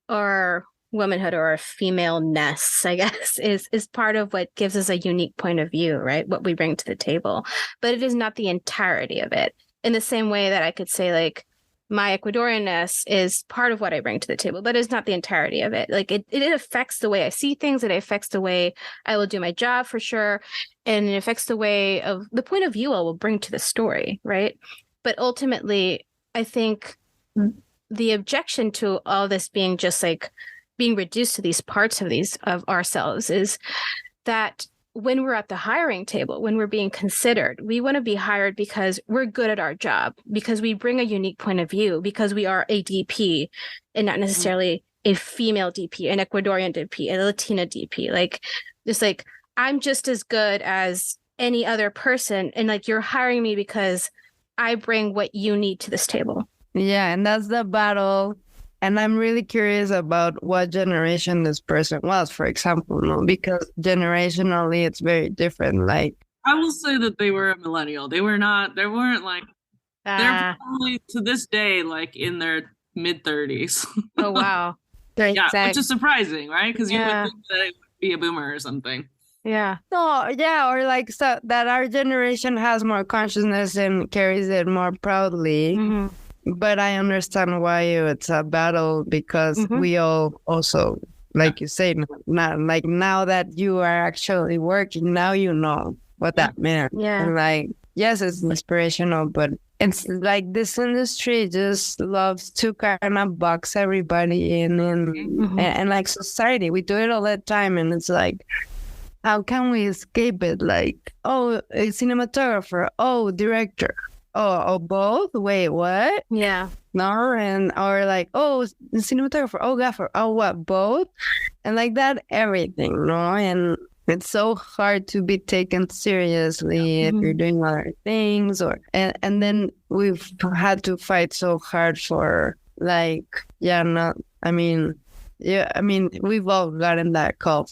our womanhood or our femaleness, I guess, is part of what gives us a unique point of view, right? What we bring to the table, but it is not the entirety of it. In the same way that I could say like my Ecuadorianness is part of what I bring to the table, but it's not the entirety of it. Like it affects the way I see things. It affects the way I will do my job for sure. And it affects the way of the point of view I will bring to the story. Right. But ultimately, I think the objection to all this being just like being reduced to these parts of ourselves is that when we're at the hiring table, when we're being considered, we want to be hired because we're good at our job, because we bring a unique point of view, because we are a DP and not necessarily a female DP, an Ecuadorian DP, a Latina DP. Like, just like, I'm just as good as any other person. And like, you're hiring me because I bring what you need to this table. Yeah. And that's the battle. And I'm really curious about what generation this person was, for example, because generationally it's very different. Like, I will say that they were a millennial. They weren't like, they're probably to this day, like in their mid 30s. Oh, wow. Yeah, which is surprising, right? Because you would think that it would be a boomer or something. Yeah. No, yeah, or like so that our generation has more consciousness and carries it more proudly. But I understand why it's a battle because we all also, like you say, now that you are actually working, now you know what that meant. Yeah. And like, yes, it's inspirational, but it's like this industry just loves to kind of box everybody in and like society, we do it all the time. And it's like, how can we escape it? Like, oh, a cinematographer, oh, director. Oh, both? Wait, what? Yeah. No, or like, oh, the cinematographer, oh, gaffer, oh, what, both? And like that, everything, no? And it's so hard to be taken seriously if you're doing other things, and then we've had to fight so hard for like, we've all gotten that call.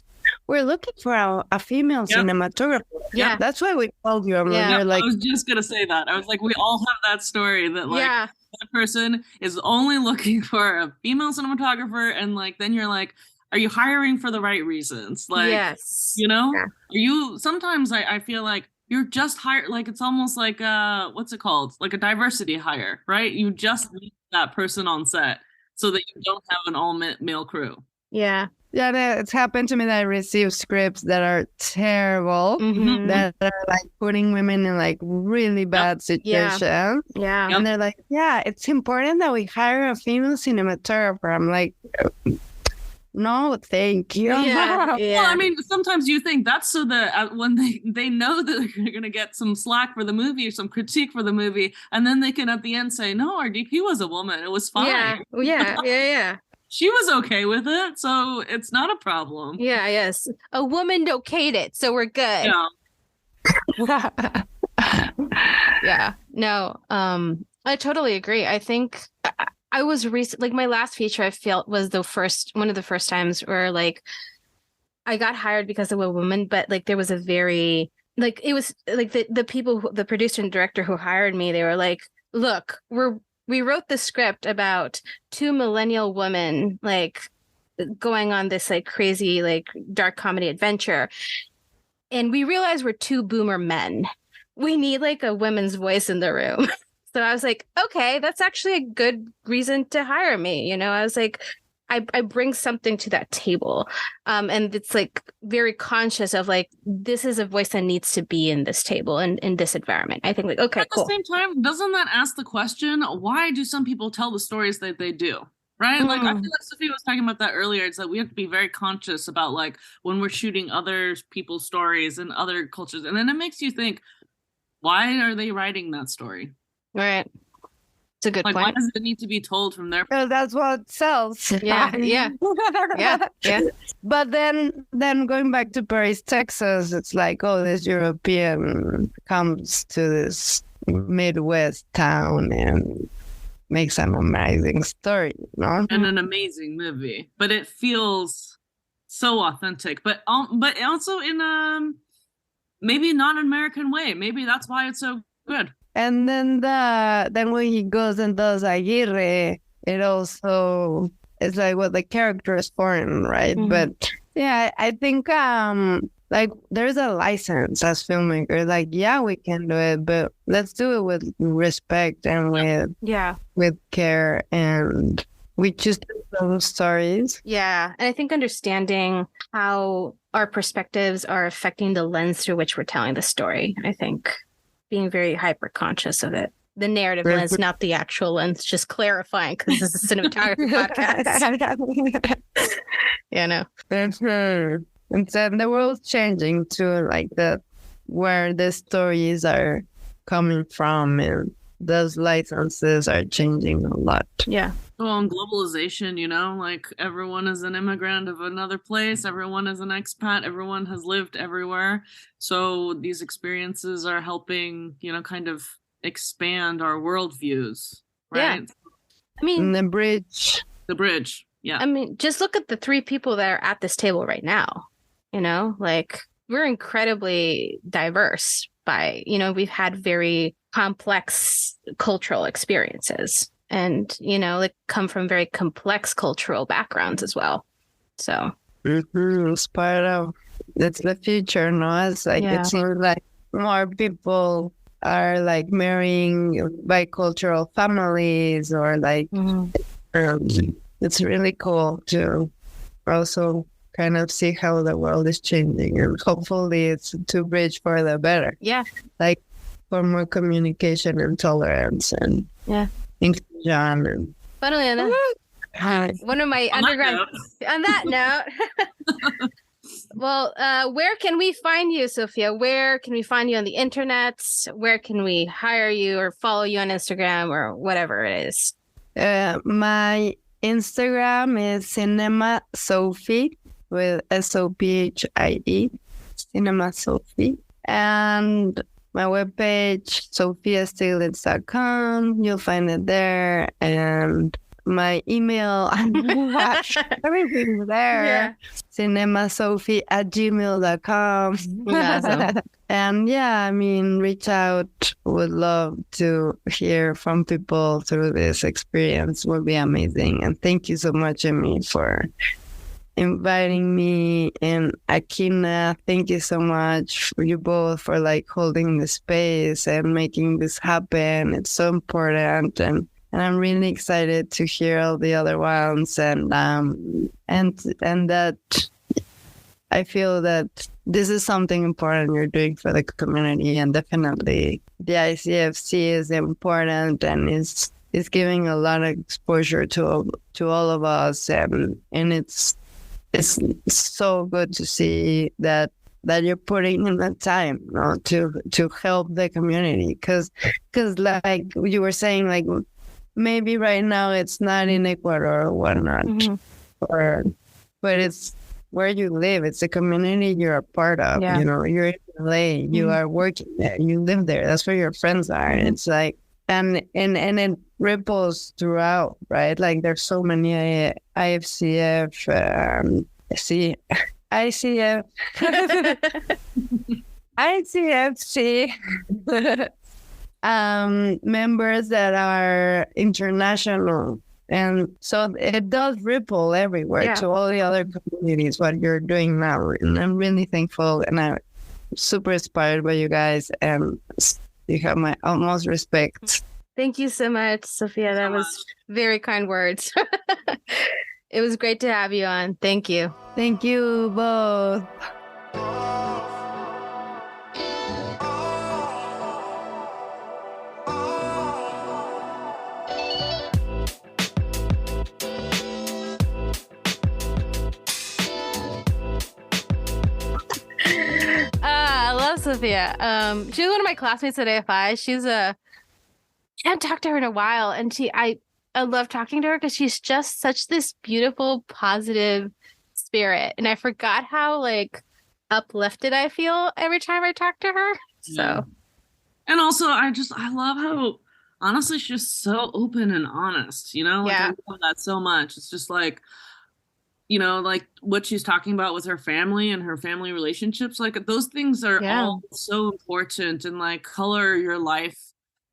we're looking for a female cinematographer. Yeah. That's why we called you. And you're like, I was just going to say that. I was like, we all have that story that like that person is only looking for a female cinematographer. And like, then you're like, are you hiring for the right reasons? Like, you know, are you, sometimes I feel like you're just hired, like, it's almost like, what's it called? Like a diversity hire, right? You just need that person on set so that you don't have an all male crew. Yeah, it's happened to me that I receive scripts that are terrible, that are like putting women in like really bad situations. Yeah. And they're like, it's important that we hire a female cinematographer. I'm like, no, thank you. Well, I mean, sometimes you think that's so that when they know that they're going to get some slack for the movie or some critique for the movie, and then they can at the end say, no, our DP was a woman. It was fine. Yeah. She was okay with it, so it's not a problem. Yeah, yes. A woman okayed it, so we're good. Yeah. No, I totally agree. I think I was like my last feature I felt was one of the first times where like I got hired because of a woman, but like there was a very like it was like the people, the producer and director who hired me, they were like, look, we wrote the script about two millennial women like going on this like crazy like dark comedy adventure, and we realized we're two boomer men. We need like a women's voice in the room. So I was like, okay, that's actually a good reason to hire me. You know, I was like, I bring something to that table. And it's like very conscious of like, this is a voice that needs to be in this table and in this environment. I think like, okay, cool. At the same time, doesn't that ask the question, why do some people tell the stories that they do? Right? Like, I feel like Sophia was talking about that earlier. It's that we have to be very conscious about like when we're shooting other people's stories and other cultures. And then it makes you think, why are they writing that story? Right. It's a good point. Why does it need to be told from their perspective? That's what sells. Yeah. But then going back to Paris, Texas, it's like, oh, this European comes to this Midwest town and makes an amazing story, no? And an amazing movie. But it feels so authentic. But also in maybe not an American way. Maybe that's why it's so good. And then when he goes and does Aguirre, it also is like what the character is foreign, right? But yeah, I think like there's a license as filmmakers. Like, yeah, we can do it, but let's do it with respect and with care, and we choose those stories. Yeah, and I think understanding how our perspectives are affecting the lens through which we're telling the story. I think being very hyper conscious of it. The narrative lens, not the actual lens, just clarifying because this is a cinematography podcast. You know. And so the world's changing too, like where the stories are coming from, and those licenses are changing a lot. Yeah. Well, and globalization, you know, like everyone is an immigrant of another place. Everyone is an expat. Everyone has lived everywhere. So these experiences are helping, you know, kind of expand our worldviews, right? Yeah. I mean, the bridge. Yeah. I mean, just look at the three people that are at this table right now. You know, like we're incredibly diverse we've had very complex cultural experiences. And, you know, like come from very complex cultural backgrounds as well. So. It's part of, it's the future, no? It's like, it seems like more people are like marrying bicultural families or like, it's really cool to also kind of see how the world is changing, and hopefully it's to bridge for the better. Yeah. Like for more communication and tolerance and inclusion. And funnily enough, one of my undergrad on that note. Well, where can we find you, Sophia? Where can we find you on the internet? Where can we hire you or follow you on Instagram or whatever it is? My Instagram is Cinema Sophie with Sophie, Cinema Sophie. And my webpage, sophiastieglitz.com. You'll find it there. And my email. Everything there. Yeah. cinemasophie@gmail.com. Awesome. And yeah, I mean, reach out. Would love to hear from people through this experience. Would be amazing. And thank you so much, Amy, for inviting me. And Akina, thank you so much for you both for like holding the space and making this happen. It's so important, and I'm really excited to hear all the other ones, and that I feel that this is something important you're doing for the community, and definitely the ICFC is important and is giving a lot of exposure to all of us, and it's so good to see that you're putting in the time, you know, to help the community, because like you were saying, like maybe right now it's not in Ecuador or whatnot, but it's where you live. It's a community you're a part of. Yeah. You know, you're in LA, you are working there, you live there. That's where your friends are. And it's like, and it ripples throughout, right? Like there's so many ICF, ICFC members that are international. And so it does ripple everywhere to all the other communities, what you're doing now. And I'm really thankful, and I'm super inspired by you guys, and you have my utmost respect. Thank you so much, Sophia. That was very kind words. It was great to have you on. Thank you. Thank you both. I love Sophia. She was one of my classmates at AFI. I haven't talked to her in a while, and I love talking to her because she's just such this beautiful, positive spirit. And I forgot how like uplifted I feel every time I talk to her. So, and also I love how honestly she's so open and honest. You know, like, I love that so much. It's just like, you know, like what she's talking about with her family and her family relationships, like those things are all so important, and like color your life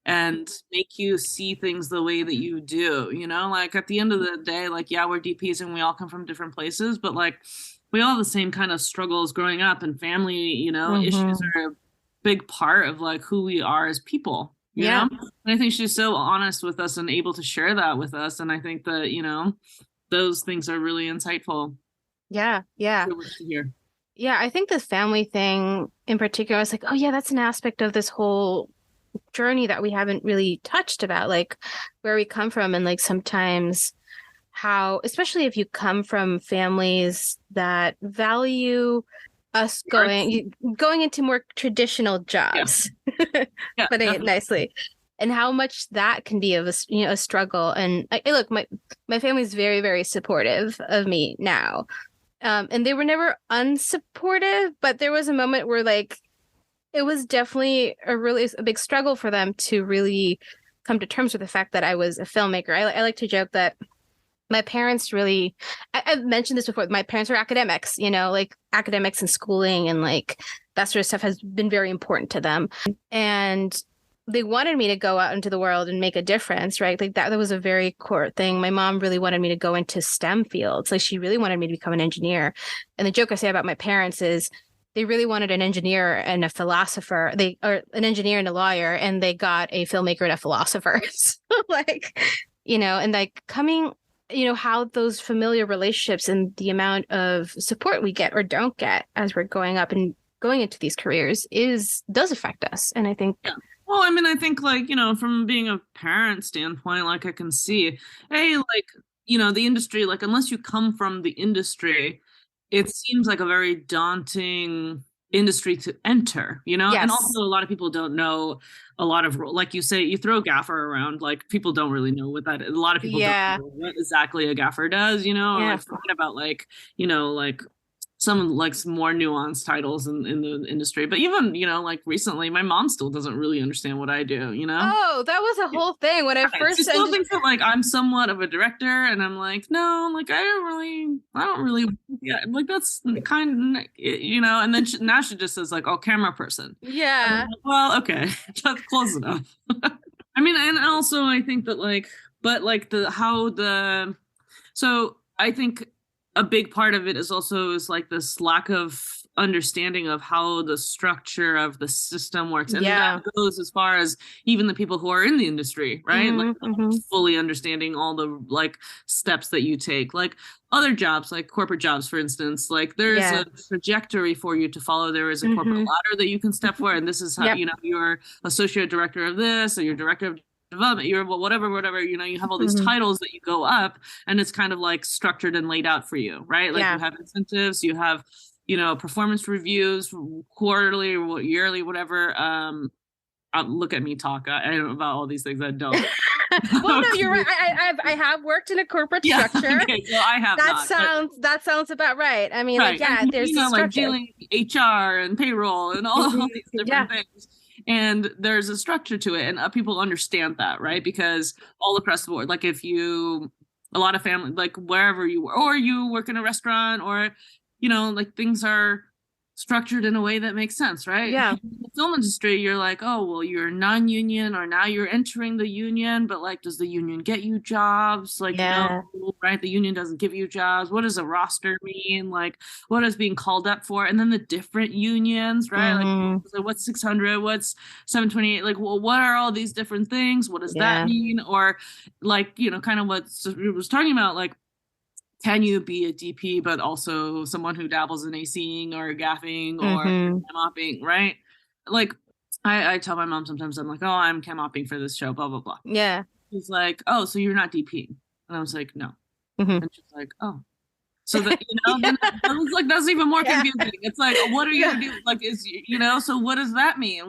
and make you see things the way that you do, you know, like at the end of the day, like, yeah, we're DPs and we all come from different places, but like we all have the same kind of struggles growing up, and family, you know, issues are a big part of like who we are as people, you know? And I think she's so honest with us and able to share that with us. And I think that, you know, those things are really insightful. Yeah. Yeah. Yeah. I think the family thing in particular, I was like, oh yeah, that's an aspect of this whole journey that we haven't really touched about, like where we come from, and like sometimes how, especially if you come from families that value us going into more traditional jobs, putting it nicely, and how much that can be of a struggle. And look, my family's very, very supportive of me now, and they were never unsupportive, but there was a moment where like it was definitely a big struggle for them to really come to terms with the fact that I was a filmmaker. I like to joke that my parents really, I've mentioned this before, my parents are academics, you know, like academics and schooling and like that sort of stuff has been very important to them. And they wanted me to go out into the world and make a difference, right? Like that was a very core thing. My mom really wanted me to go into STEM fields. Like she really wanted me to become an engineer. And the joke I say about my parents is they really wanted an engineer and a philosopher, or an engineer and a lawyer, and they got a filmmaker and a philosopher. So like, you know, and like coming, you know, how those familiar relationships and the amount of support we get or don't get as we're going up and going into these careers does affect us. And I think well, I mean, I think like, you know, from being a parent standpoint, like I can see, hey, like, you know, the industry, like unless you come from the industry, it seems like a very daunting industry to enter, you know? And also a lot of people don't know a lot of, like you say, you throw gaffer around, like people don't really know what that is. A lot of people don't know what exactly a gaffer does, you know? Or like thinking about like, you know, like some more nuanced titles in the industry. But even, like recently, my mom still doesn't really understand what I do, Oh, that was a whole thing when I first she still thinks that like I'm somewhat of a director, and I'm like, no, like I don't really, yeah, like that's kind of, and then now she just says like, oh, camera person. Yeah. Like, well, okay, that's close enough. I mean, and also I think that like, but like so I think a big part of it is like this lack of understanding of how the structure of the system works. And that goes as far as even the people who are in the industry, right? Fully understanding all the like steps that you take, like other jobs, like corporate jobs, for instance, like there's a trajectory for you to follow. There is a corporate ladder that you can step for. And this is how, you're associate director of this, or you're director of development, you're whatever, you have all these titles that you go up, and it's kind of like structured and laid out for you, right? Like you have incentives, you have, performance reviews, quarterly or yearly, whatever. Look at me talk. I don't know about all these things. I don't. Well, no, you're right. I have worked in a corporate structure. Okay, so I have that sounds about right. I mean, right. There's the like dealing HR and payroll and all these different things. And there's a structure to it, and people understand that, right? Because all across the board, like a lot of family, like wherever you work, or you work in a restaurant, or, like things are structured in a way that makes sense, right? Yeah. In the film industry, you're like, oh, well, you're non-union, or now you're entering the union, but like, does the union get you jobs? Like, right? The union doesn't give you jobs. What does a roster mean? Like, what is being called up for? And then the different unions, right? Like, what's 600? What's 728? Like, well, what are all these different things? What does that mean? Or like, kind of what we was talking about, like, can you be a DP, but also someone who dabbles in ACing or gaffing or mopping, right? Like, I tell my mom sometimes, I'm like, oh, I'm cam mopping for this show, blah, blah, blah. Yeah. She's like, oh, so you're not DP? And I was like, no. And she's like, oh. So that, then I was like, that's even more confusing. It's like, what are you going to do? Like, so what does that mean?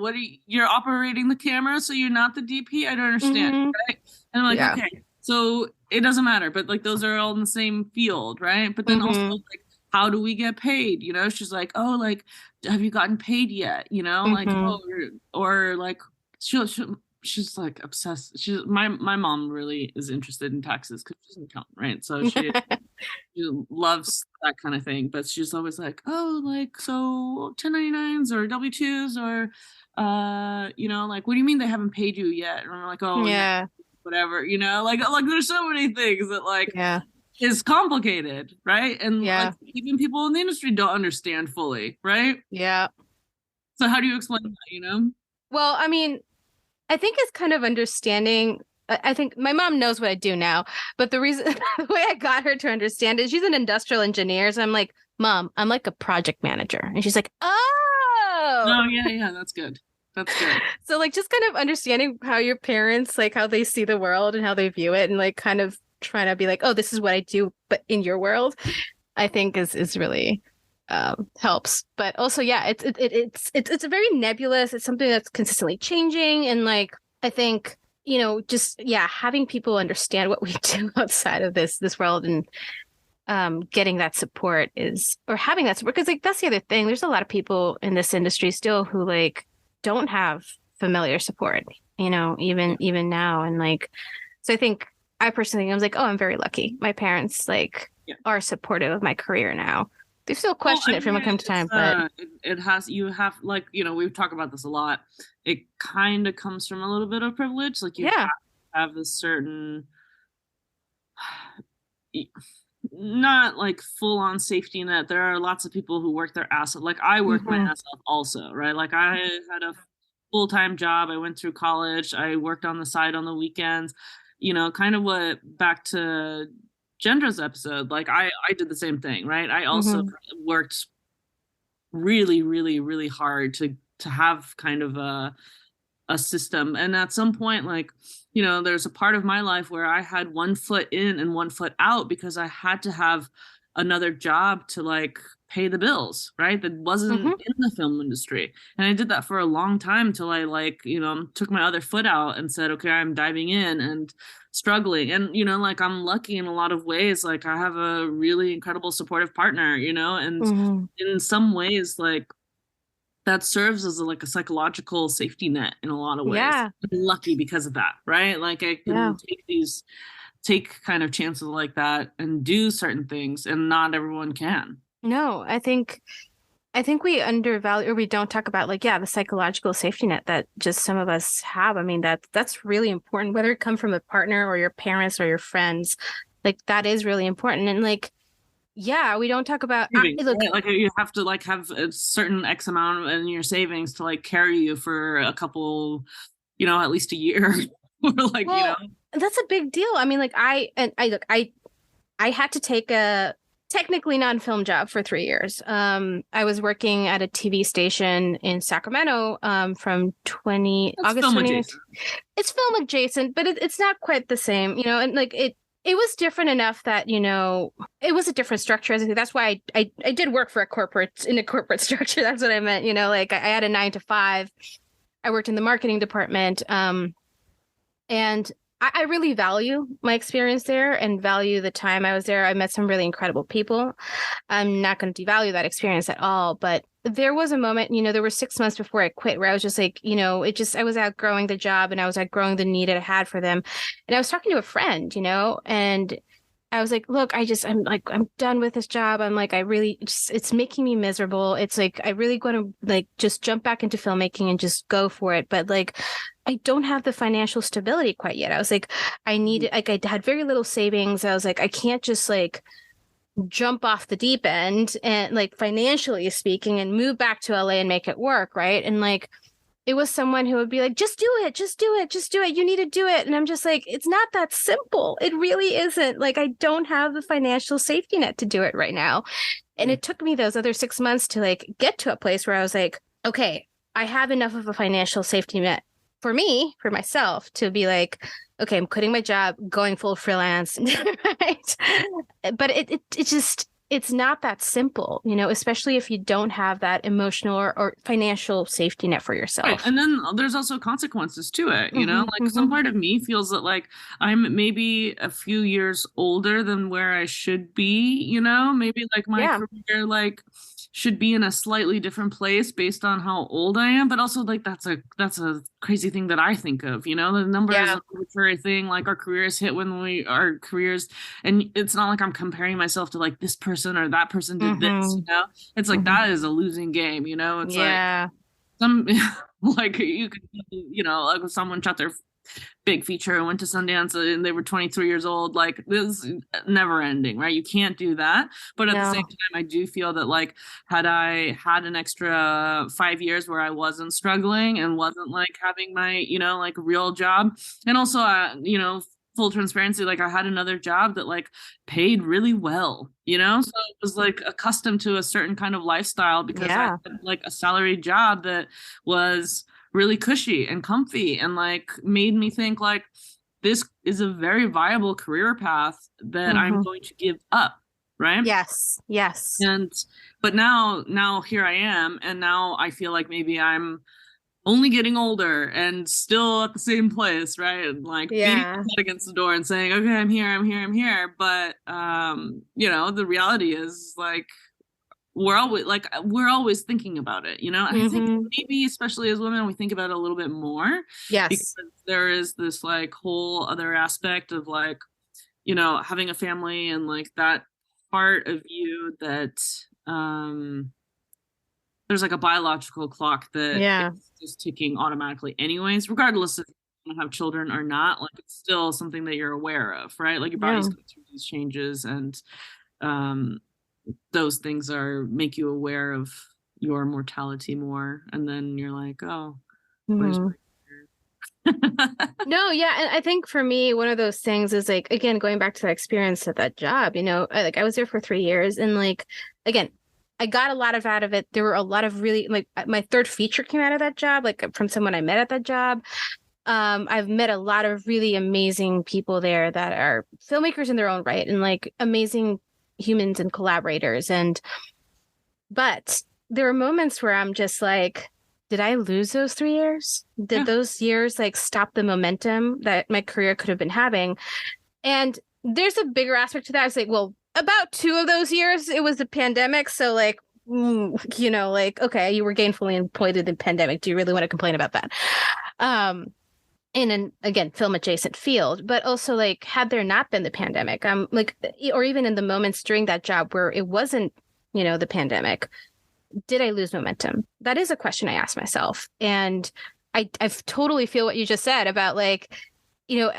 You're operating the camera, so you're not the DP? I don't understand, right? And I'm like, okay. So it doesn't matter, but like those are all in the same field, right? But then also like, how do we get paid? She's like, oh, like, have you gotten paid yet? Like, oh, or like she's like obsessed. My mom really is interested in taxes because she's an accountant, right? So she loves that kind of thing. But she's always like, oh, like, so 1099s or W2s or like, what do you mean they haven't paid you yet? And I'm like, oh yeah. Whatever, like there's so many things that like is complicated, right? And like even people in the industry don't understand fully, right? Yeah. So how do you explain that, Well, I mean, I think it's kind of understanding. I think my mom knows what I do now, but the way I got her to understand it, she's an industrial engineer. So I'm like, Mom, I'm like a project manager. And she's like, oh yeah, that's good. That's good. So like just kind of understanding how your parents, like how they see the world and how they view it, and like kind of trying to be like, oh, this is what I do, but in your world, I think is really helps. But also, it's a very nebulous. It's something that's consistently changing, and like I think just having people understand what we do outside of this world and getting that support having that support, because like that's the other thing. There's a lot of people in this industry still who like don't have familiar support, even now. And like, so I think I personally, I was like, oh, I'm very lucky. My parents like are supportive of my career now. They still question it from time to time, but you have like, we've talked about this a lot. It kind of comes from a little bit of privilege. Like you have this certain, not like full on safety net. There are lots of people who work their ass off. Like I worked my ass off also, right? Like I had a full-time job. I went through college. I worked on the side on the weekends, kind of what back to Jendra's episode. Like I did the same thing, right? I also worked really, really, really hard to have kind of a system. And at some point, like, there's a part of my life where I had one foot in and one foot out because I had to have another job to like pay the bills, right? That wasn't in the film industry. And I did that for a long time till I like, you know, took my other foot out and said, okay, I'm diving in and struggling. And, you know, like I'm lucky in a lot of ways. Like I have a really incredible supportive partner, you know, and in some ways, like that serves as like a psychological safety net in a lot of ways. Yeah. I'm lucky because of that, right? Like I can take kind of chances like that and do certain things, and not everyone can. No, I think we undervalue, or we don't talk about like, the psychological safety net that just some of us have. I mean, that's really important, whether it come from a partner or your parents or your friends, like that is really important. And like, we don't talk about look, like you have to like have a certain X amount in your savings to like carry you for a couple, you know, at least a year. Or like, you know, that's a big deal. I mean, like I had to take a technically non-film job for 3 years. I was working at a TV station in Sacramento from August 20. It's film adjacent, but it's not quite the same, you know. And like it was different enough that, you know, it was a different structure. That's why I did work for a corporate structure. That's what I meant, you know. Like I had a 9 to 5. I worked in the marketing department, and I really value my experience there and value the time I was there. I met some really incredible people. I'm not going to devalue that experience at all. But there was a moment, you know, there were 6 months before I quit where I was just like, you know, I was outgrowing the job and I was outgrowing the need that I had for them. And I was talking to a friend, you know, and I was like, look, I'm done with this job. I'm like, it's making me miserable. It's like, I really want to like just jump back into filmmaking and just go for it. But like, I don't have the financial stability quite yet. I was like, I had very little savings. I was like, I can't just like jump off the deep end and like financially speaking and move back to LA and make it work. Right. And like, it was someone who would be like, just do it. You need to do it. And I'm just like, it's not that simple. It really isn't. Like, I don't have the financial safety net to do it right now. And it took me those other 6 months to like get to a place where I was like, okay, I have enough of a financial safety net for myself to be like, okay, I'm quitting my job, going full freelance. Right. But it's not that simple, you know, especially if you don't have that emotional or financial safety net for yourself. Right. And then there's also consequences to it, you know, like some part of me feels that like I'm maybe a few years older than where I should be, you know, maybe like my career like should be in a slightly different place based on how old I am. But also like that's a crazy thing that I think of, you know, the number is an arbitrary thing. Like our careers hit when our careers, and it's not like I'm comparing myself to like this person or that person did this, you know, it's like that is a losing game, you know, it's like some like you could, you know, like if someone shot their big feature and went to Sundance and they were 23 years old, like this is never ending, right? You can't do that. But at the same time, I do feel that like had I had an extra 5 years where I wasn't struggling and wasn't like having my, you know, like real job, and also you know, full transparency, like I had another job that like paid really well, you know, so it was like accustomed to a certain kind of lifestyle because I had like a salaried job that was really cushy and comfy and like made me think like this is a very viable career path that I'm going to give up, right? Yes. But now here I am, and now I feel like maybe I'm only getting older and still at the same place, right? And like beating my head against the door and saying, okay, I'm here. But you know, the reality is like we're always thinking about it, you know. I think maybe especially as women we think about it a little bit more, because there is this like whole other aspect of like, you know, having a family and like that part of you that there's like a biological clock that is just ticking automatically anyways, regardless if you have children or not. Like it's still something that you're aware of, right? Like your body's going through these changes, and those things make you aware of your mortality more, and then you're like, oh, where's my No, and I think for me, one of those things is like, again, going back to that experience at that job, you know, I was there for 3 years, and like, again, I got a lot out of it. There were a lot of really, like, my third feature came out of that job, like from someone I met at that job. I've met a lot of really amazing people there that are filmmakers in their own right, and like amazing humans and collaborators. And But there were moments where I'm just like, did I lose those 3 years? Did those years like stop the momentum that my career could have been having? And there's a bigger aspect to that. I was like, well, about 2 of those years, it was the pandemic. So like, you know, like, okay, you were gainfully employed in the pandemic. Do you really want to complain about that? In an, again, film adjacent field, but also like, had there not been the pandemic, like, or even in the moments during that job where it wasn't, you know, the pandemic, did I lose momentum? That is a question I ask myself. And I totally feel what you just said about like, you know,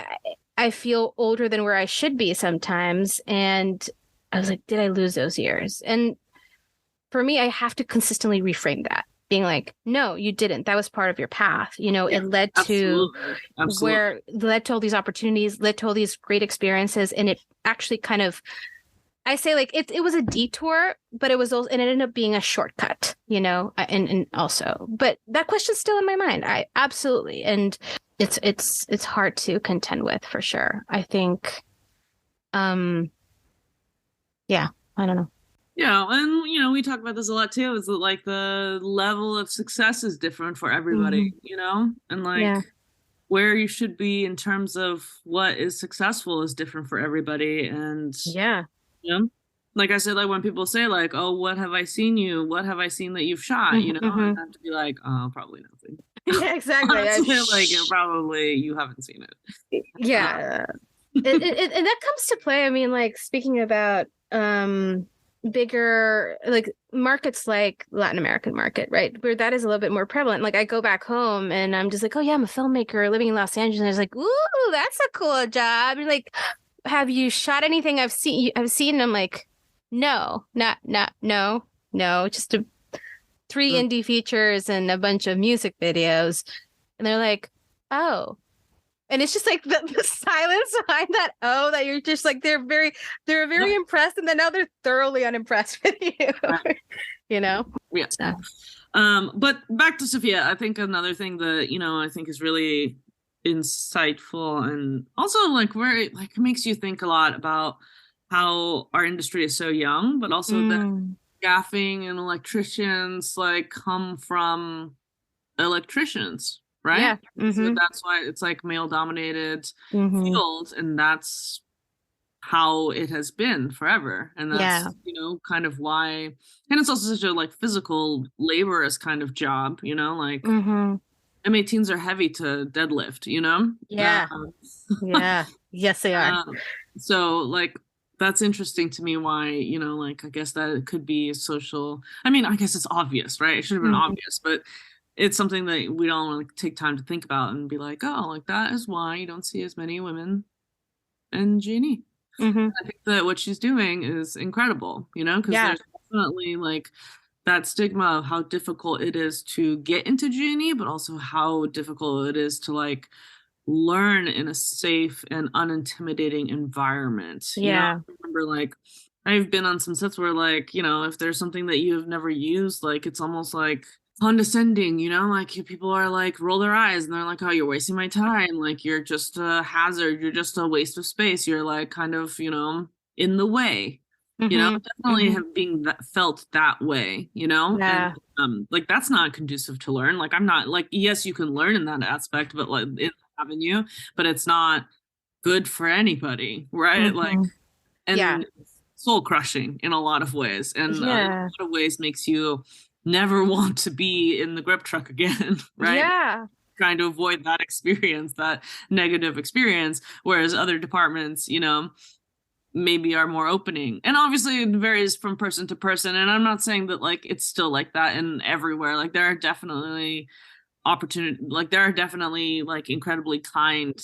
I feel older than where I should be sometimes. And I was like, did I lose those years? And for me, I have to consistently reframe that, being like, no, you didn't. That was part of your path. You know, it led to where led to all these opportunities, led to all these great experiences. And it actually kind of, I say like it was a detour, but it was also, and it ended up being a shortcut, you know, and also, but that question's still in my mind. I absolutely. And it's hard to contend with for sure. I think, yeah, I don't know. Yeah, and you know, we talk about this a lot too, is that like the level of success is different for everybody, you know? And like where you should be in terms of what is successful is different for everybody. And you know, like I said, like when people say like, oh, what have I seen that you've shot? You know, I have to be like, oh, probably nothing. Yeah, exactly. Like probably you haven't seen it. Yeah. And that comes to play. I mean, like speaking about bigger like markets like Latin American market, right? Where that is a little bit more prevalent. Like I go back home and I'm just like, oh yeah, I'm a filmmaker living in Los Angeles. And I was like, ooh, that's a cool job. And like, have you shot anything I've seen? And I'm like, no, just 3 indie features and a bunch of music videos. And they're like, oh. And it's just like the silence behind that. Oh, that you're just like, they're very impressed. And then now they're thoroughly unimpressed with you, you know? Yeah. So. But back to Sophia, I think another thing that, you know, I think is really insightful and also like where it like makes you think a lot about how our industry is so young, but also that gaffing and electricians like come from electricians, right? Yeah. So that's why it's like male dominated field, and that's how it has been forever. And that's you know, kind of why, and it's also such a like physical laborious kind of job, you know, like M18s are heavy to deadlift, you know? Yeah. Yes, they are. So like, that's interesting to me why, you know, like, I guess that it could be a social, I mean, I guess it's obvious, right? It should have been obvious, but it's something that we don't like take time to think about and be like, oh, like that is why you don't see as many women in G&E. I think that what she's doing is incredible, you know, because there's definitely like that stigma of how difficult it is to get into G&E, but also how difficult it is to like learn in a safe and unintimidating environment. You know, I remember like I've been on some sets where like, you know, if there's something that you've never used, like it's almost like condescending, you know, like people are like roll their eyes and they're like, oh, you're wasting my time, like you're just a hazard, you're just a waste of space, you're like kind of, you know, in the way. You know, definitely have been felt that way, you know, and like that's not conducive to learn. Like I'm not like, yes, you can learn in that aspect, but like in avenue, but it's not good for anybody, right? Like, and soul crushing in a lot of ways, and in a lot of ways makes you never want to be in the grip truck again, right? Trying to avoid that experience, that negative experience, whereas other departments, you know, maybe are more opening. And obviously it varies from person to person, and I'm not saying that like it's still like that in everywhere. Like there are definitely opportunity, like there are definitely like incredibly kind,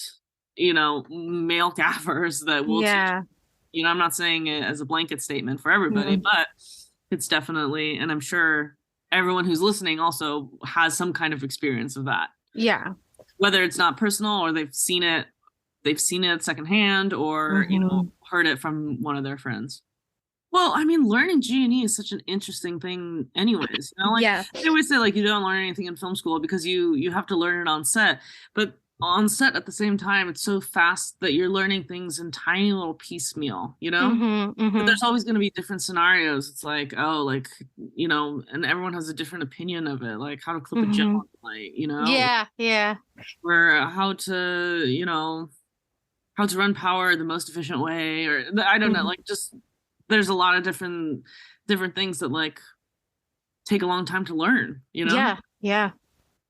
you know, male gaffers that will teach, you know, I'm not saying it as a blanket statement for everybody, but it's definitely, and I'm sure everyone who's listening also has some kind of experience of that, whether it's not personal or they've seen it secondhand, or you know, heard it from one of their friends. Well, I mean, learning G&E is such an interesting thing anyways. You know, like they always say like you don't learn anything in film school because you have to learn it on set. But on set at the same time, it's so fast that you're learning things in tiny little piecemeal, you know? But there's always going to be different scenarios. It's like, oh, like, you know, and everyone has a different opinion of it, like how to clip a gel light, you know? Yeah. Or how to, you know, how to run power the most efficient way, or I don't know, like just there's a lot of different things that like take a long time to learn, you know? Yeah.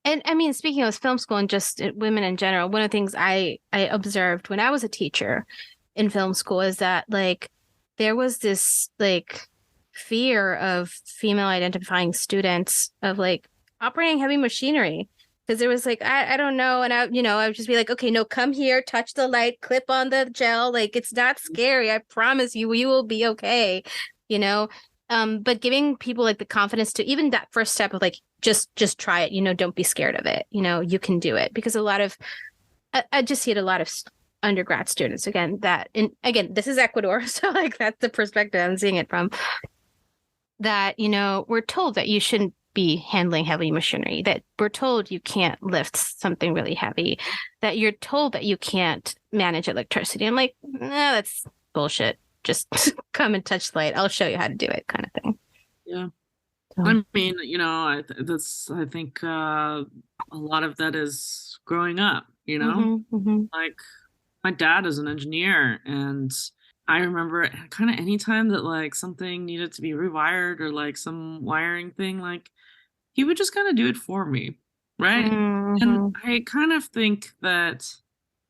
And I mean, speaking of film school and just women in general, one of the things I observed when I was a teacher in film school is that like there was this like fear of female identifying students of like operating heavy machinery. Because there was like, I don't know. And I would just be like, okay, no, come here, touch the light, clip on the gel. Like, it's not scary. I promise you, you will be okay, you know? But giving people like the confidence to even that first step of like, just try it, you know, don't be scared of it. You know, you can do it. Because a lot of, I just see it a lot of undergrad students, again, this is Ecuador. So like, that's the perspective I'm seeing it from. That, you know, we're told that you shouldn't be handling heavy machinery, that we're told you can't lift something really heavy, that you're told that you can't manage electricity. I'm like, nah, that's bullshit. Just come and touch the light. I'll show you how to do it, kind of thing. Yeah. I mean, you know, I think a lot of that is growing up, you know, like my dad is an engineer, and I remember kind of anytime that like something needed to be rewired or like some wiring thing, like he would just kind of do it for me. Right. And I kind of think that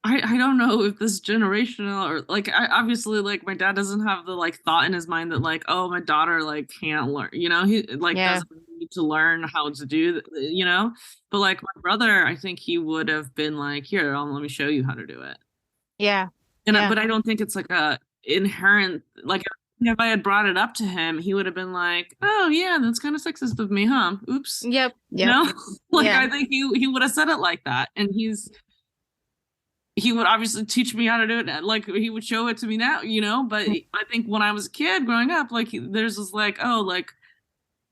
I don't know if this generational or like, I obviously like my dad doesn't have the like thought in his mind that like, oh, my daughter like can't learn, you know, he like doesn't need to learn how to do, you know, but like my brother, I think he would have been like, here, let me show you how to do it. Yeah. And but I don't think it's like a inherent, like if I had brought it up to him, he would have been like, oh yeah, that's kind of sexist of me, huh? Oops. Yep. You know? Like I think he would have said it like that. And he would obviously teach me how to do it. Like he would show it to me now, you know, but I think when I was a kid growing up, like there's this like, oh, like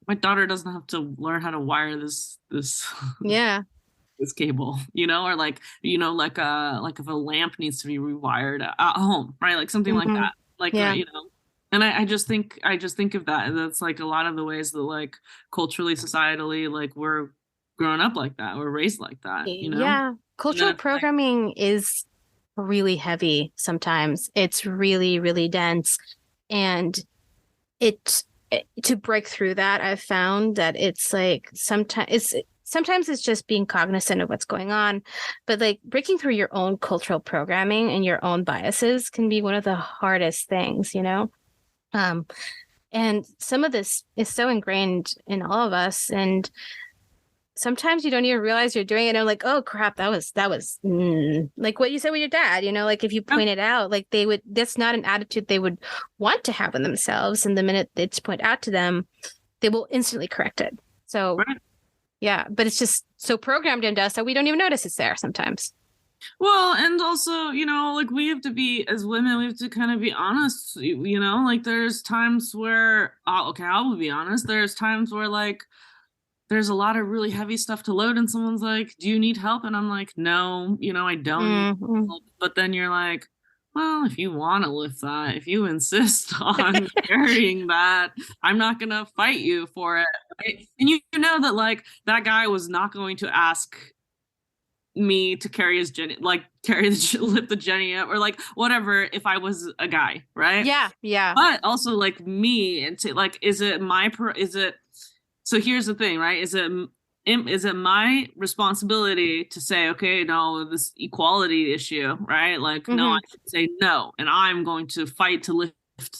my daughter doesn't have to learn how to wire this this cable, you know, or like, you know, like if a lamp needs to be rewired at home, right? Like something like that, like, you know, and I just think of that. And that's like a lot of the ways that like culturally, societally, like we're growing up like that. We're raised like that, you know? Yeah. Cultural programming is really heavy sometimes. It's really, really dense. And to break through that, I've found that it's like sometimes it's just being cognizant of what's going on. But like breaking through your own cultural programming and your own biases can be one of the hardest things, you know? And some of this is so ingrained in all of us. And sometimes you don't even realize you're doing it. And I'm like, oh crap, that was like what you said with your dad, you know, like if you point it out, like that's not an attitude they would want to have in themselves. And the minute it's pointed out to them, they will instantly correct it. So yeah, but it's just so programmed into us that we don't even notice it's there sometimes. Well, and also, you know, like we have to be, as women, we have to kind of be honest, you know, like there's times where, I will be honest, there's times where like, there's a lot of really heavy stuff to load and someone's like, do you need help? And I'm like, no, you know, I don't need help. But then you're like, well, if you want to lift that, if you insist on carrying that, I'm not going to fight you for it. Right? And you know that like that guy was not going to ask me to carry his Jenny, like lift the Jenny up or like whatever if I was a guy, right? Yeah. But also like me, and to like, so here's the thing, right? Is it my responsibility to say, okay, no, this equality issue, right? Like, no, I should say no, and I'm going to fight to lift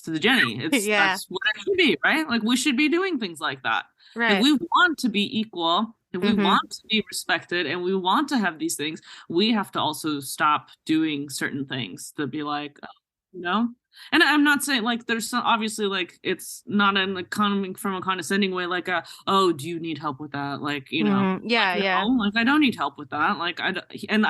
to the Jenny. That's what it should be, right? Like, we should be doing things like that. Right. If we want to be equal, if we want to be respected, and we want to have these things, we have to also stop doing certain things to be like, you know. And I'm not saying like there's some, obviously like it's not in like coming from a condescending way, like oh, do you need help with that? Like, you know, like I don't need help with that. Like I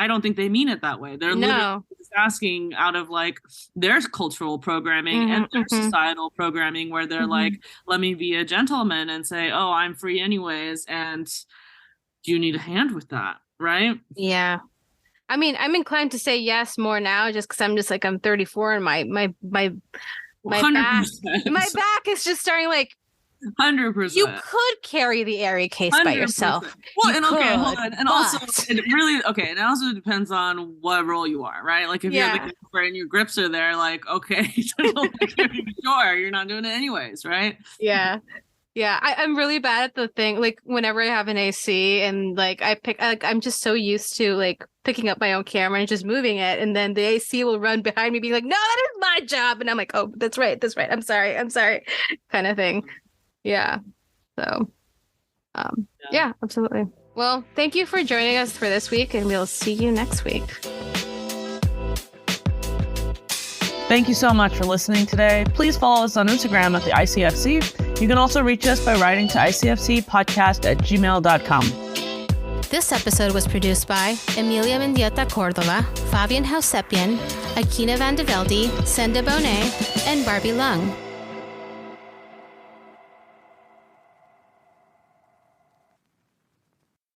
don't think they mean it that way. They're literally just asking out of like their cultural programming and their societal programming where they're like, let me be a gentleman and say, oh, I'm free anyways, and do you need a hand with that? Right? Yeah. I mean, I'm inclined to say yes more now, just because I'm just like, I'm 34 and my back is just starting like 100%. You could carry the airy case 100%. By yourself. Well, and okay, hold on. And also, it really, okay, it also depends on what role you are, right? Like, if you're the keeper and your grips are there, like, okay, sure, you're not doing it anyways, right? Yeah. Yeah, I'm really bad at the thing. Like, whenever I have an AC and like I'm just so used to like picking up my own camera and just moving it, and then the AC will run behind me, being like, "No, that is my job," and I'm like, "Oh, that's right. I'm sorry," kind of thing. Yeah. So, yeah, absolutely. Well, thank you for joining us for this week, and we'll see you next week. Thank you so much for listening today. Please follow us on Instagram at the ICFC. You can also reach us by writing to icfcpodcast@gmail.com. This episode was produced by Emilia Mendieta Cordova, Fabian Hausepian, Akina Van de Velde, Senda Bonet, and Barbie Lung.